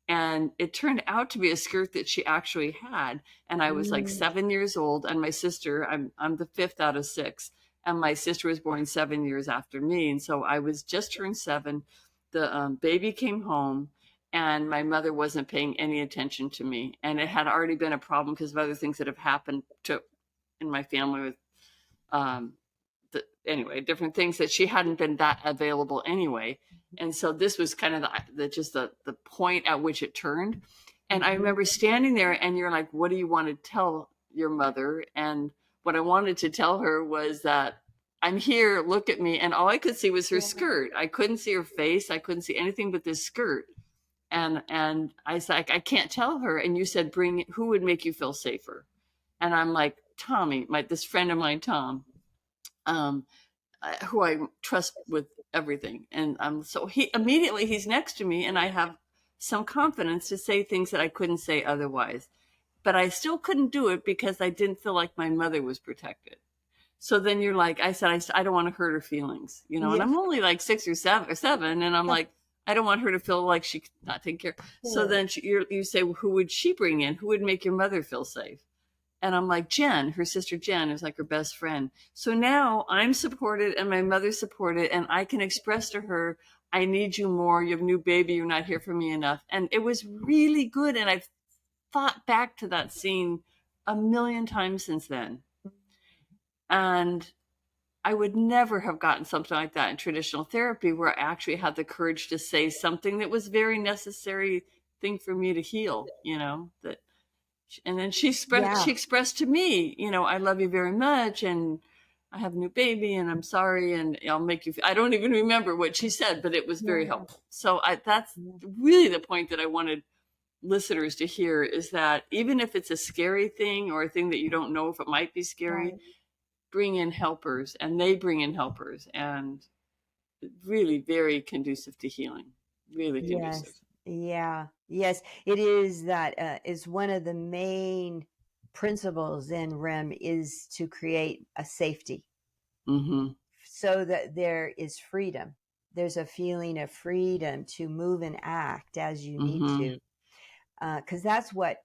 And it turned out to be a skirt that she actually had. And I was like Hmm. 7 years old, and my sister, I'm the fifth out of six, and my sister was born 7 years after me, and so I was just turned 7. The baby came home, and my mother wasn't paying any attention to me, and it had already been a problem because of other things that have happened in my family with um, anyway, different things that she hadn't been that available anyway. And so this was kind of the point at which it turned. And I Hmm. remember standing there, and you're like, what do you want to tell your mother? And what I wanted to tell her was that I'm here, look at me. And all I could see was her skirt. I couldn't see her face. I couldn't see anything but this skirt. And I was like, I can't tell her. And you said, who would make you feel safer? And I'm like, Tommy, this friend of mine, Tom. Um, who I trust with everything. And so he's next to me, and I have some confidence to say things that I couldn't say otherwise. But I still couldn't do it because I didn't feel like my mother was protected. So then you're like, I don't want to hurt her feelings, and Yeah. I'm only like 6 or 7, and I'm like, I don't want her to feel like she could not take care. So Sure. then you say, well, who would she bring in? Who would make your mother feel safe? And I'm like, Jen, her sister Jen is like her best friend. So now I'm supported and my mother's supported, and I can express to her, I need you more. You have a new baby. You're not here for me enough. And it was really good. And I've thought back to that scene a million times since then. And I would never have gotten something like that in traditional therapy, where I actually had the courage to say something that was very necessary thing for me to heal, that. And then Yeah. she expressed to me, I love you very much, and I have a new baby, and I'm sorry, and I'll make you. I don't even remember what she said, but it was very Yeah. helpful. So that's Yeah. really the point that I wanted listeners to hear is that even if it's a scary thing or a thing that you don't know if it might be scary, Right. bring in helpers, and they bring in helpers, and really very conducive to healing. Really conducive. Yes. Yeah. Yes. It is that is one of the main principles in REM is to create a safety Mm-hmm. so that there is freedom. There's a feeling of freedom to move and act as you need Mm-hmm. to. Because that's what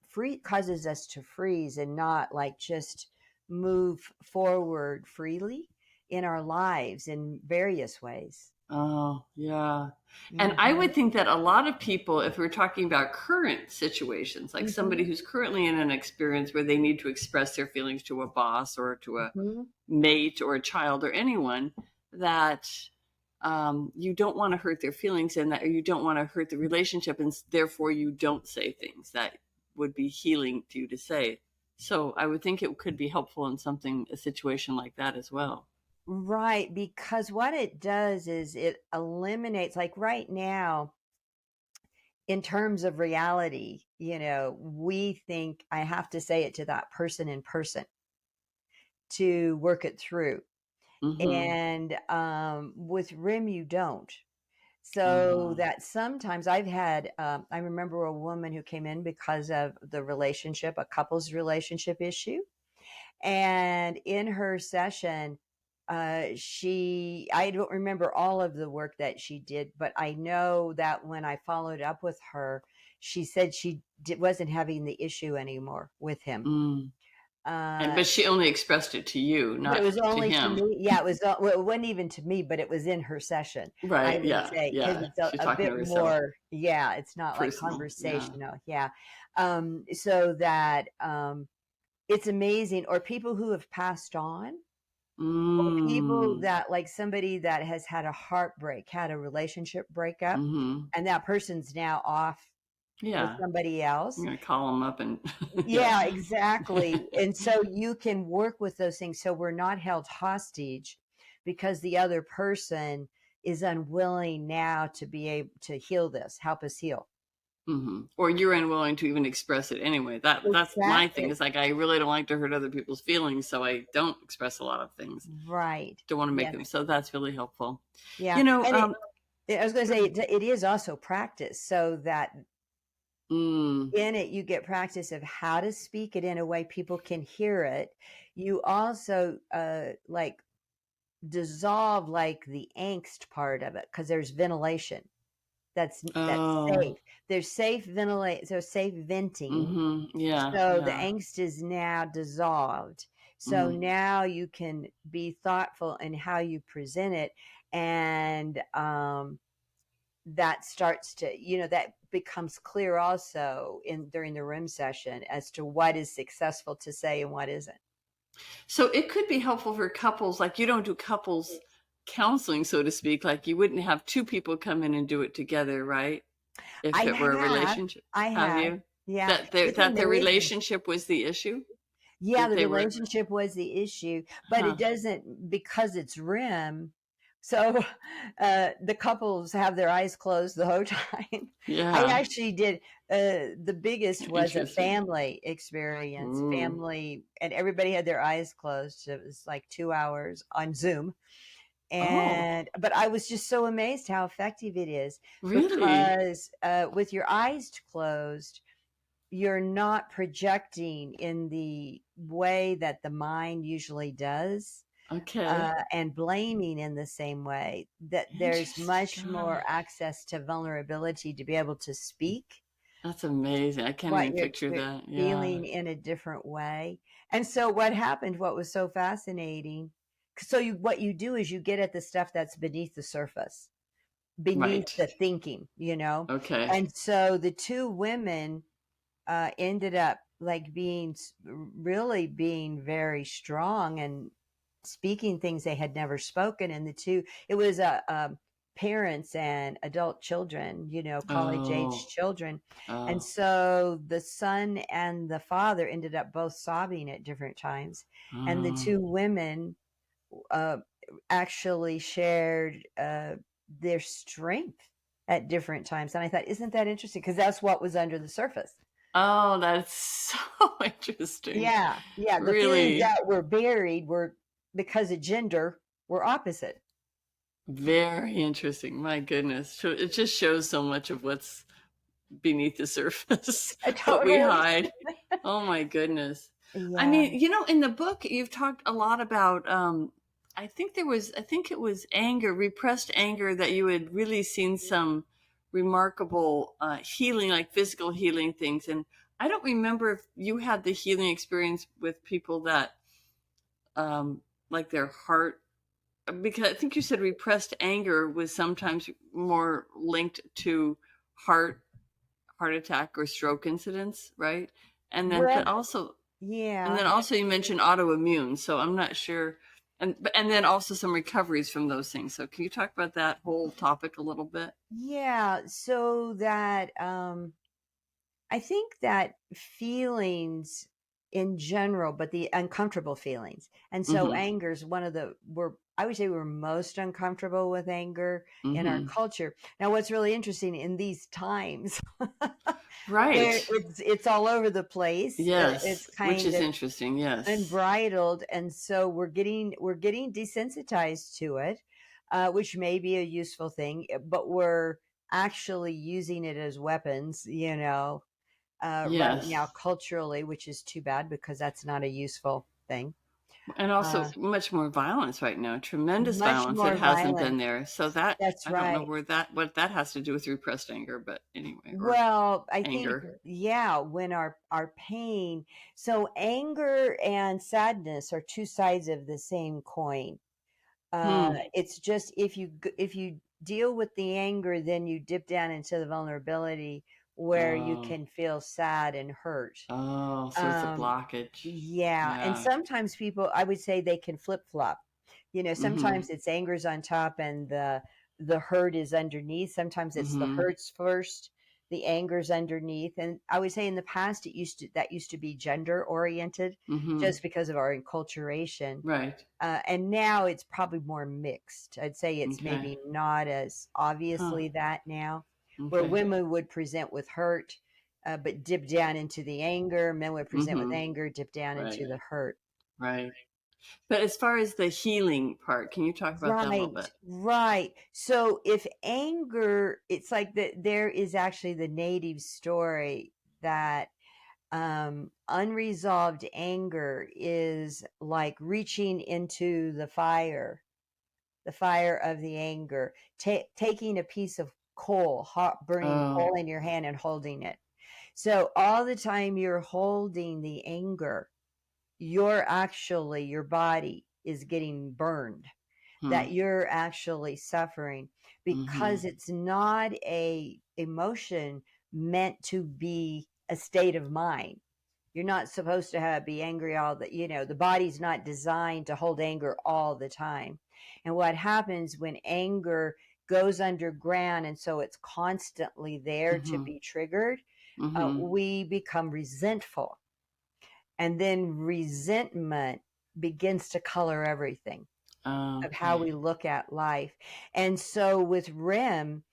causes us to freeze and not like just move forward freely in our lives in various ways. Oh, yeah. And I Hmm. would think that a lot of people, if we're talking about current situations, like somebody Hmm. who's currently in an experience where they need to express their feelings to a boss or to a Hmm. mate or a child or anyone, that you don't want to hurt their feelings and that you don't want to hurt the relationship, and therefore you don't say things that would be healing to you to say. So I would think it could be helpful in a situation like that as well. Right, because what it does is it eliminates, like right now, in terms of reality, we think I have to say it to that person in person to work it through. Mm-hmm. And with RIM, you don't. So Uh, that sometimes I remember a woman who came in because of the relationship, a couple's relationship issue. And in her session, I don't remember all of the work that she did, but I know that when I followed up with her, she said wasn't having the issue anymore with him. mm. And Uh, but she only expressed it to you, but it not was to only to him. me. Yeah, well, it wasn't even to me, but it was in her session, I Right. would Yeah. say, because Yeah. it's She's a talking bit to herself. more, yeah, it's not like Personal. Yeah. conversational. Yeah. So that it's amazing. Or people who have passed on, or people Mm. that, like somebody that has had a heartbreak, had a relationship breakup, Mm-hmm. and that person's now off with Yeah. somebody I'm else. gonna call him up and yeah. Yeah, exactly. And so you can work with those things so we're not held hostage because the other person is unwilling now to be able to heal this, help us heal. Mm-hmm. Or you're unwilling to even express it anyway. That's my thing. Exactly. Is like I really don't like to hurt other people's feelings, so I don't express a lot of things. Right. Don't want to make Yes. them. So that's really helpful. Yeah. You know. And I was going to say it is also practice so that Mm, in it you get practice of how to speak it in a way people can hear it. You also like dissolve like the angst part of it because there's ventilation. That's oh. safe. There's safe ventilate so safe venting. Mm-hmm. Yeah. So the Yeah. angst is now dissolved. So Mm-hmm. now you can be thoughtful in how you present it, and that starts to, that becomes clear also in during the RIM session as to what is successful to say and what isn't. So it could be helpful for couples, like you don't do couples counseling, so to speak, like you wouldn't have two people come in and do it together, right? If I it were a have, relationship. I Have have, you? yeah, That it's the amazing. relationship was the issue? Yeah, That the they were relationship was the issue, but it huh. doesn't because it's REM. So the couples have their eyes closed the whole time. I Yeah. actually did. The biggest was a Interesting. family experience, Ooh. family, and everybody had their eyes closed. It was like 2 hours on Zoom, Oh, and but I was just so amazed how effective it is really? because with your eyes closed you're not projecting in the way that the mind usually does, Okay. and blaming in the same way, that there's Interesting. much more Gosh. access to vulnerability to be able to speak That's amazing. I can't what even you're picture that. Yeah. feeling in a different way. And so what happened, what was so fascinating, so what you do is you get at the stuff that's beneath the surface, beneath Right. the thinking, Okay. and so the two women ended up like really being very strong and speaking things they had never spoken. And it was parents and adult children, college age Oh. children. And Oh. so the son and the father ended up both sobbing at different times. And the Oh. two women uh, actually shared their strength. at different times. And I thought, isn't that interesting? Because that's what was under the surface. Oh, that's so interesting. Yeah, yeah. The feelings Really that were buried were because of gender were opposite. very interesting. My goodness. So it just shows so much of what's beneath the surface, what we Totally. hide. Oh my goodness. I Yeah. mean, in the book you've talked a lot about I think it was anger, repressed anger, that you had really seen some remarkable healing, like physical healing things. And I don't remember if you had the healing experience with people that like their heart, because I think you said repressed anger was sometimes more linked to heart heart attack or stroke incidents, right? And then, but Well, also, and yeah. then also you mentioned autoimmune, so I'm not sure, and then also some recoveries from those things. So can you talk about that whole topic a little bit? Yeah. So that I think that feelings in general, but the uncomfortable feelings. And so Mm-hmm. anger is one of I would say we're most uncomfortable with anger in our Mm-hmm. culture. Now, what's really interesting in these times Right. where it's all over the place, it's Yes, which kind is of interesting. Yes. unbridled, and so we're getting desensitized to it, which may be a useful thing, but we're actually using it as weapons, right Yes. now culturally, which is too bad because that's not a useful thing. And also Uh, much more violence right now, tremendous Much violence that more hasn't been violent. there. So that, That's I don't know right. where what that has to do with repressed anger, but anyway, or Well, I think, anger. yeah, when our pain, so anger and sadness are two sides of the same coin. Hmm. It's just if you deal with the anger, then you dip down into the vulnerability where you Oh. can feel sad and hurt. Oh, so it's a Um, blockage. yeah, and Yeah. sometimes people, I would say they can flip flop. Mm-hmm. Sometimes it's anger's on top and the hurt is underneath. Sometimes it's the Mm-hmm. hurts first, the anger's underneath. And I would say in the past that used to be gender oriented, Mm-hmm. just because of our enculturation. Right. And now it's probably more mixed. I'd say it's Okay. maybe not as Huh. obviously that now, where Okay. women would present with hurt, but dip down into the anger. Men would present with Mm-hmm. anger, dip down into Right. the hurt. Right. But as far as the healing part, can you talk about that a little Right, bit? right. So if anger, it's like that there is actually the native story that unresolved anger is like reaching into the fire of the anger, taking a piece of coal, hot burning Oh. coal in your hand and holding it. So all the time you're holding the anger, your body is getting burned, Hmm. that you're actually suffering Mm-hmm. because it's not a emotion meant to be a state of mind. You're not supposed to be angry the body's not designed to hold anger all the time. And what happens when anger goes underground and so it's constantly there to Mm-hmm. be triggered, Mm-hmm. we become resentful. And then resentment begins to color everything of how Okay. we look at life. And so with REM,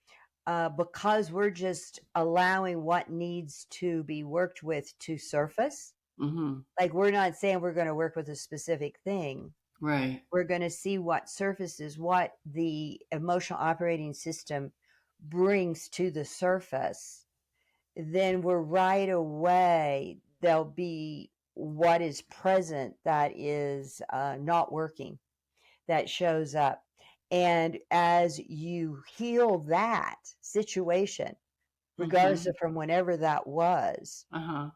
because we're just allowing what needs to be worked with to surface, Mm-hmm. like we're not saying we're going to work with a specific thing. Right. We're going to see what surfaces, what the emotional operating system brings to the surface. Then we're right away, there'll be what is present that is not working, that shows up. And as you heal that situation, Mm-hmm. regardless of from whenever that was, Uh-huh.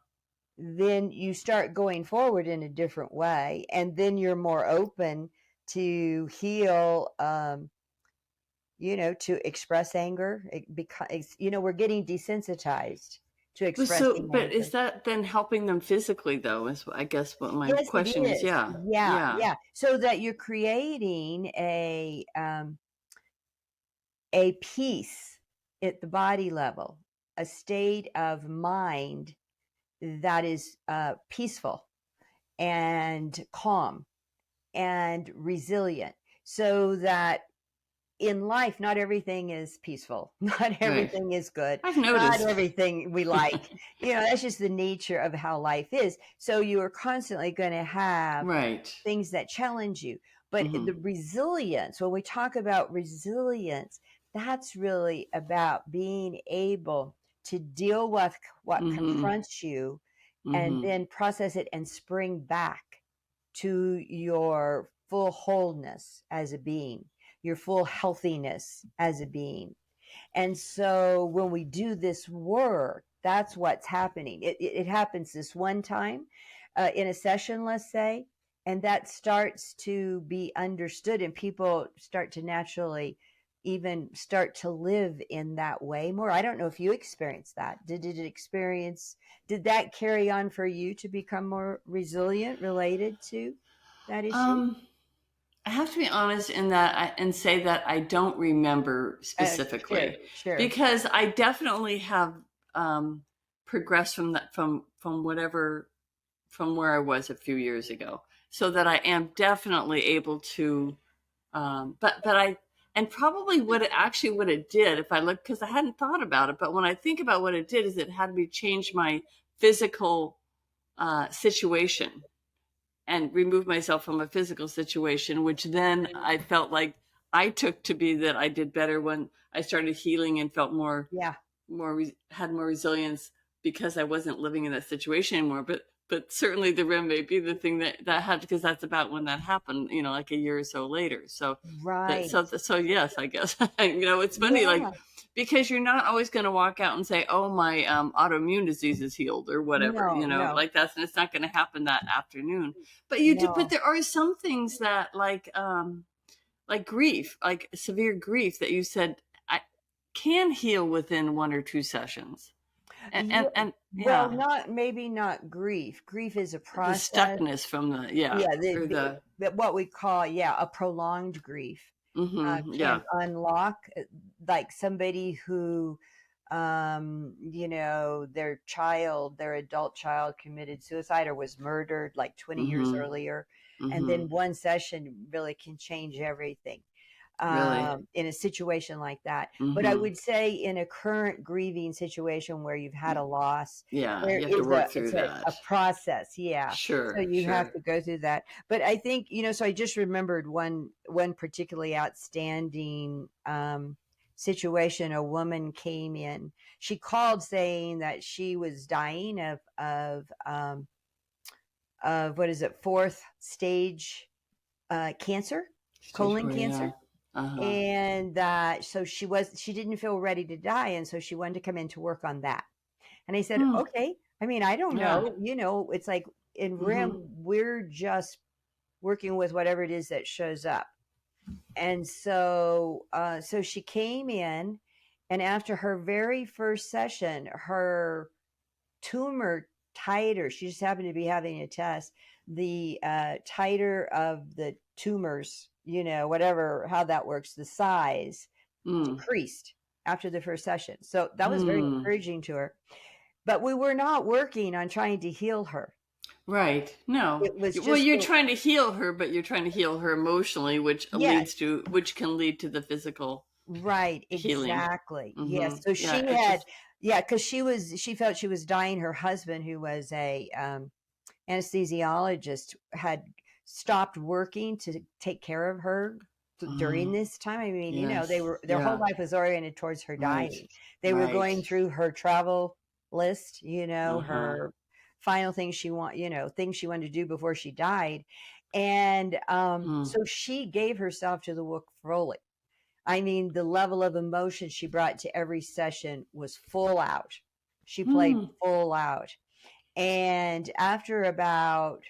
then you start going forward in a different way. And then you're more open to heal, to express anger. Because, we're getting desensitized to expressing But is anger. that then helping them physically though? Is I guess what my Yes, it question is. is. Yeah. Yeah, Yeah. yeah. So that you're creating a peace at the body level, a state of mind that is peaceful and calm and resilient, so that in life, not everything is peaceful. Not Right. everything is good. I've Not noticed. everything we like. That's just the nature of how life is. So you are constantly going to have Right. things that challenge you. But Hmm. the resilience, when we talk about resilience, that's really about being able to deal with what Hmm. confronts you and Hmm. then process it and spring back to your full wholeness as a being, your full healthiness as a being. And so when we do this work, that's what's happening. It happens this one time in a session, let's say, and that starts to be understood, and people start to naturally even start to live in that way more. I don't know if you experienced that. Did that carry on for you to become more resilient related to that issue? Um, I have to be honest in that and say that I don't remember Sure, specifically sure. because I definitely have um, progressed from that from whatever from where I was a few years ago, so that I am definitely able to. But I and probably what it did if I look because I hadn't thought about it, but when I think about what it did is it had me change my physical situation and remove myself from a physical situation, which then I felt like I took to be that I did better when I started healing and felt Yeah. had more resilience because I wasn't living in that situation anymore. But certainly the rim may be the thing that had because that's about when that happened, like a year or so later. So that Right. so yes, I guess it's funny like Yeah. because you're not always going to walk out and say, "Oh, my autoimmune disease is healed" or whatever, No, no, like that's it's not going to happen that afternoon. But you do, but no. there are some things that like grief, like severe grief that you said I can heal within 1 or 2 sessions. Yeah, And well, yeah, not maybe not grief. Grief is a the process. stuckness from the yeah, Yeah, or the what we call, yeah, a prolonged grief yeah. can unlock, like somebody who, their adult child committed suicide or was murdered like 20 years Mhm. earlier, and Mhm. then one session really can change everything. Really. In a situation like that. But I Mhm. would say in a current grieving situation where you've had a loss, Yeah, there you have to is work it's through a that. process, yeah. So Sure, you have sure. to go through that. But I think, so I just remembered one particularly outstanding situation. A woman came in. She called saying that she was dying of what is it, fourth stage cancer, Stage colon 4, yeah. cancer, Uh-huh. and that so she didn't feel ready to die, and so she wanted to come in to work on that. And I said, Hmm. okay. I mean, I don't Yeah. know, it's like in rim Mhm. we're just working with whatever it is that shows up. And so she came in, and after her very first session, her tumor titer, she just happened to be having a test, the titer of the tumors, whatever, how that works, the size Mm. decreased after the first session. So that was very Mm. encouraging to her. But we were not working on trying to heal her. Right. No. It was Well, just you're trying to heal her, but you're trying to heal her emotionally, yes, which can lead to the physical right, healing. exactly. Yes. Mhm. So Yeah, she it's had, just yeah, because she felt she was dying. Her husband, who was a anesthesiologist, had stopped working to take care of her during oh, this time. I mean, yes. their whole Yeah. life was oriented towards her Right. dying. They were Right. going through her travel list, Uh-huh. her final things things she wanted to do before she died. And Hmm. so she gave herself to the work fully. I mean, the level of emotion she brought to every session was full out. She played Hmm. full out. And after about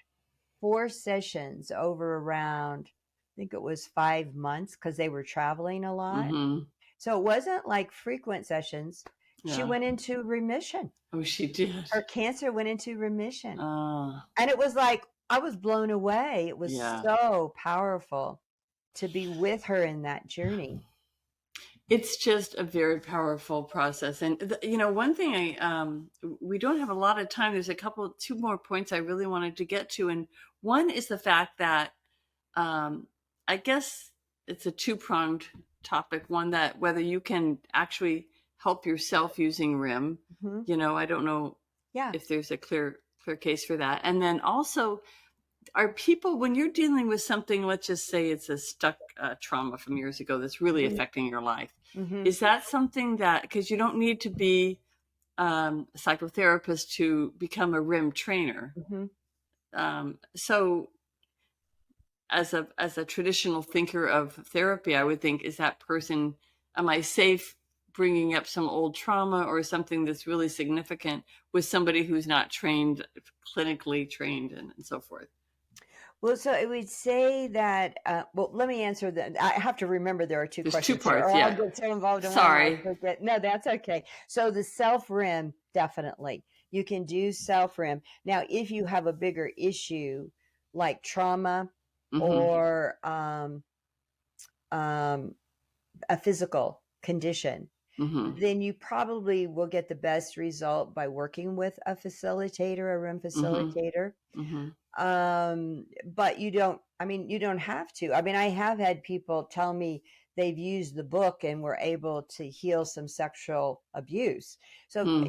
4 sessions over around, I think it was 5 months because they were traveling a lot. Mhm. So it wasn't like frequent sessions. She Yeah. went into remission. Oh, she did. Her cancer went into remission. Ah, And it was like, I was blown away. It was yeah. so powerful to be with her in that journey. It's just a very powerful process. And one thing we don't have a lot of time. There's two more points I really wanted to get to, and one is the fact that um, I guess it's a two-pronged topic, one that whether you can actually help yourself using RIM. Hmm. I don't know Yeah. if there's a clear case for that. And then also, are people, when you're dealing with something, let's just say it's a stuck trauma from years ago that's really affecting your life, Hmm. is that something that, because you don't need to be a psychotherapist to become a RIM trainer. Hmm. So as a traditional thinker of therapy, I would think, is that person, am I safe bringing up some old trauma or something that's really significant with somebody who's not trained, clinically trained, and so forth? Well, so I would say that, well, let me answer that. I have to remember there are two There's two questions here, parts. or I'll Yeah. get so involved in one and I'll Sorry. forget. No, that's okay. So the self RIM, definitely. You can do self RIM. Now, if you have a bigger issue like trauma Mm-hmm. or um, a physical condition, Mm-hmm. then you probably will get the best result by working with a facilitator, a RIM Mm-hmm. facilitator. Mm-hmm. But you don't have to. I mean, I have had people tell me they've used the book and were able to heal some sexual abuse. So, Hmm.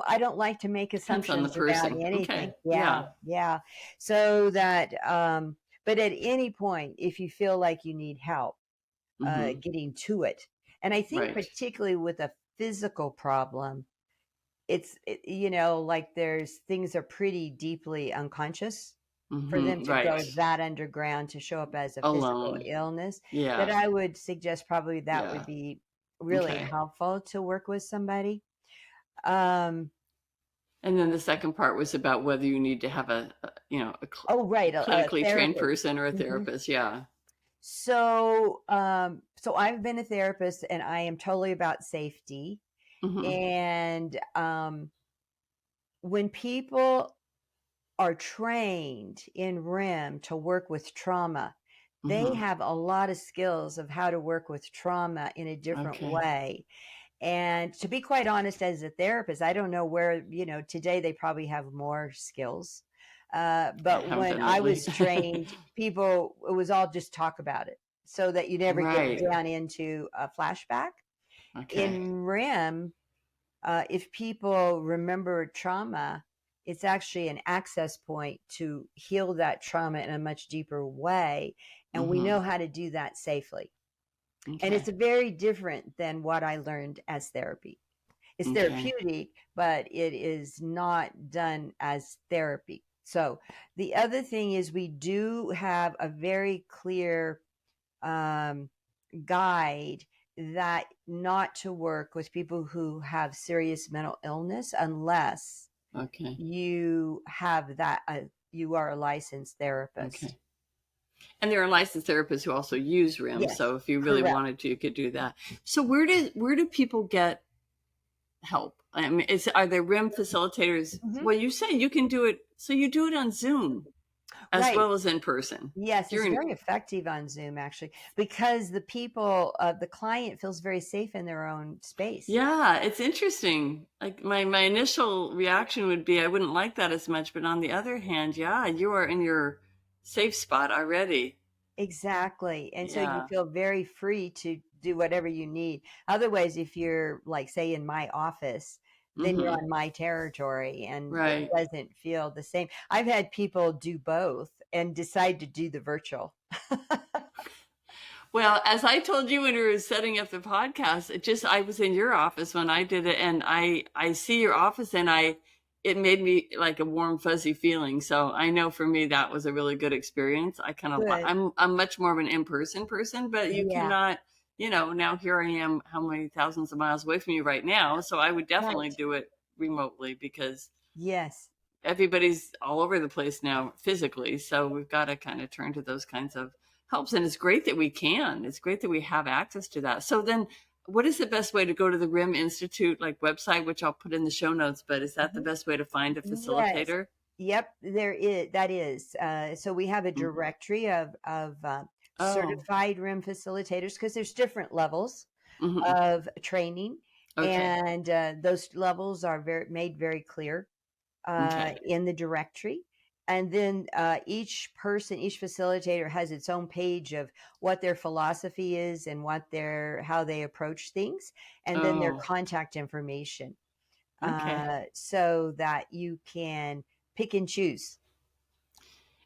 I don't like to make Depends on the assumptions about person. anything. Okay. Yeah, Yeah. yeah. So that, but at any point, if you feel like you need help, Mm-hmm. getting to it, and I think Right. particularly with a physical problem, like there's things are pretty deeply unconscious for them Mm-hmm. to go Right. that underground to show up as a physical Alone. illness, that Yeah. I would suggest probably that would Yeah. be really Okay. helpful to work with somebody. Um, And then the second part was about whether you need to have a oh, right, a clinically trained therapist. person or a Mhm. therapist. Yeah. So I've been a therapist and I am totally about safety. Mm-hmm. And when people are trained in RIM to work with trauma, they Mm-hmm. have a lot of skills of how to work with trauma in a different Okay. way. And to be quite honest, as a therapist, I don't know where, today they probably have more skills. I But haven't when done I lately. was trained, it was all just talk about it so that you never get Right. down into a flashback. Okay. In RIM, if people remember trauma, it's actually an access point to heal that trauma in a much deeper way. And we Mm-hmm. know how to do that safely. And it's Okay. very different than what I learned as therapy. It's Okay. therapeutic, but it is not done as therapy. So the other thing is we do have a very clear um, guide that not to work with people who have serious mental illness unless Okay. you are a licensed therapist. Okay. And there are licensed therapists who also use RIM. Yes, So if you really correct. wanted to, you could do that. So where do people get help? I mean, are there RIM facilitators? Hmm. Well, you say you can do it. So you do it on Zoom as Right. well as in person. Yes, it's During very effective on Zoom actually because the client feels very safe in their own space. Yeah, it's interesting. Like my initial reaction would be I wouldn't like that as much, but on the other hand, yeah, you are in your safe spot already. Exactly. And so you Yeah. feel very free to do whatever you need. Otherwise, if you're like, say, in my office, then you're Mm-hmm. on my territory and it Right. doesn't feel the same. I've had people do both and decide to do the virtual. Well, as I told you when we were setting up the podcast, I was in your office when I did it, and I see your office, and it made me like a warm fuzzy feeling. So I know for me that was a really good experience. I kind of Good. I'm much more of an in-person person, but you Yeah. cannot, now here I am, how many thousands of miles away from you right now. So I would definitely Right. do it remotely because Yes. everybody's all over the place now physically. So we've got to kind of turn to those kinds of helps. And it's great that we can. It's great that we have access to that. So then what is the best way to go to the RIM Institute like website, which I'll put in the show notes, but is that the Mhm. best way to find a Yes. facilitator? Yep, there is. That is. So we have a Mm. directory of Oh, certified RIM facilitators because there's different levels hmm. of training, Okay. and those levels are made very clear Okay. in the directory. And then each person, each facilitator has its own page of what their philosophy is and how they approach things, and then their Oh, contact information, okay. so that you can pick and choose.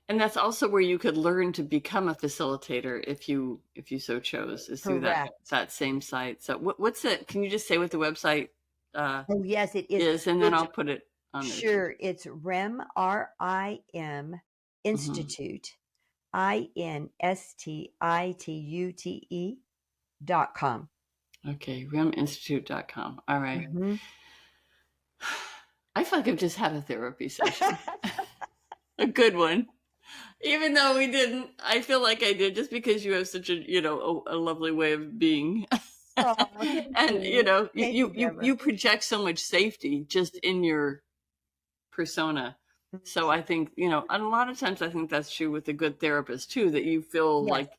And that's also where you could learn to become a facilitator if you so chose, is through Correct. that same site. So what's it? Can you just say what the website Oh, yes, it is. is, and then It's I'll put it on there too. sure. It's REM, RIM Hmm. Institute, INSTITUTE.com. Okay, riminstitute.com. All right. Mm-hmm. I feel like I've just had a therapy session, a good one. Even though we didn't, I feel like I did, just because you have such a lovely way of being. Oh, thank And you. Thank you, Deborah. you project so much safety just in your persona. So I think, and a lot of times I think that's true with a good therapist too, that you feel Yes, like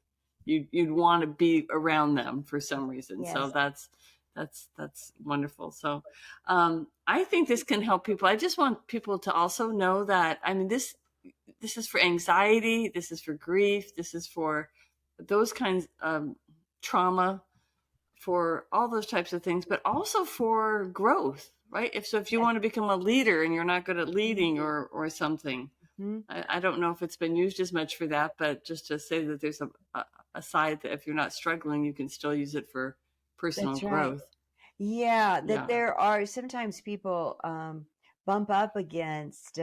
you'd want to be around them for some reason. So yes, that's wonderful. So I think this can help people. I just want people to also know that, I mean, this is for anxiety, this is for grief, this is for those kinds of trauma, for all those types of things, but also for growth, right? If you yes. want to become a leader and you're not good at leading or something, Mm-hmm. I don't know if it's been used as much for that, but just to say that there's a side that if you're not struggling, you can still use it for personal That's right. growth. Yeah, that Yeah, there are sometimes people bump up against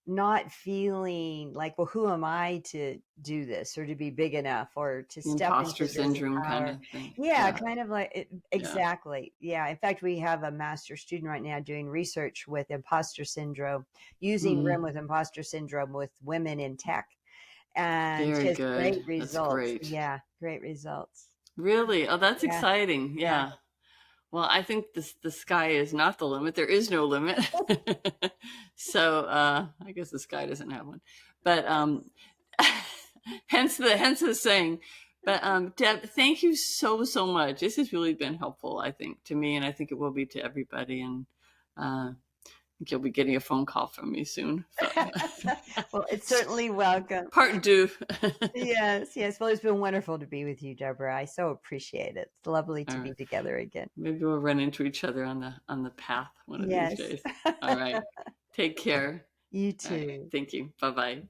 not feeling like, well, who am I to do this or to be big enough or to the step imposter into this syndrome kind power? of thing. Yeah, Yeah, kind of like yeah. exactly. Yeah. In fact, we have a master student right now doing research with imposter syndrome, using RIM Mm, with imposter syndrome with women in tech. And very she has good. great That's results. great. Yeah, great results. Really? Oh, that's Yeah, exciting. yeah. Yeah. Well, I think the sky is not the limit. There is no limit. So I guess the sky doesn't have one. But hence the saying. But Deb, thank you so much. This has really been helpful, I think, to me, and I think it will be to everybody. And I think you'll be getting a phone call from me soon. So Well, it's certainly welcome. part two. Yes, yes. Well, it's been wonderful to be with you, Deborah. I so appreciate it. It's lovely All to be right. together again. Maybe we'll run into each other on the path one of these Yes. days. All right. Take care. You All right. too. Thank you. Bye bye.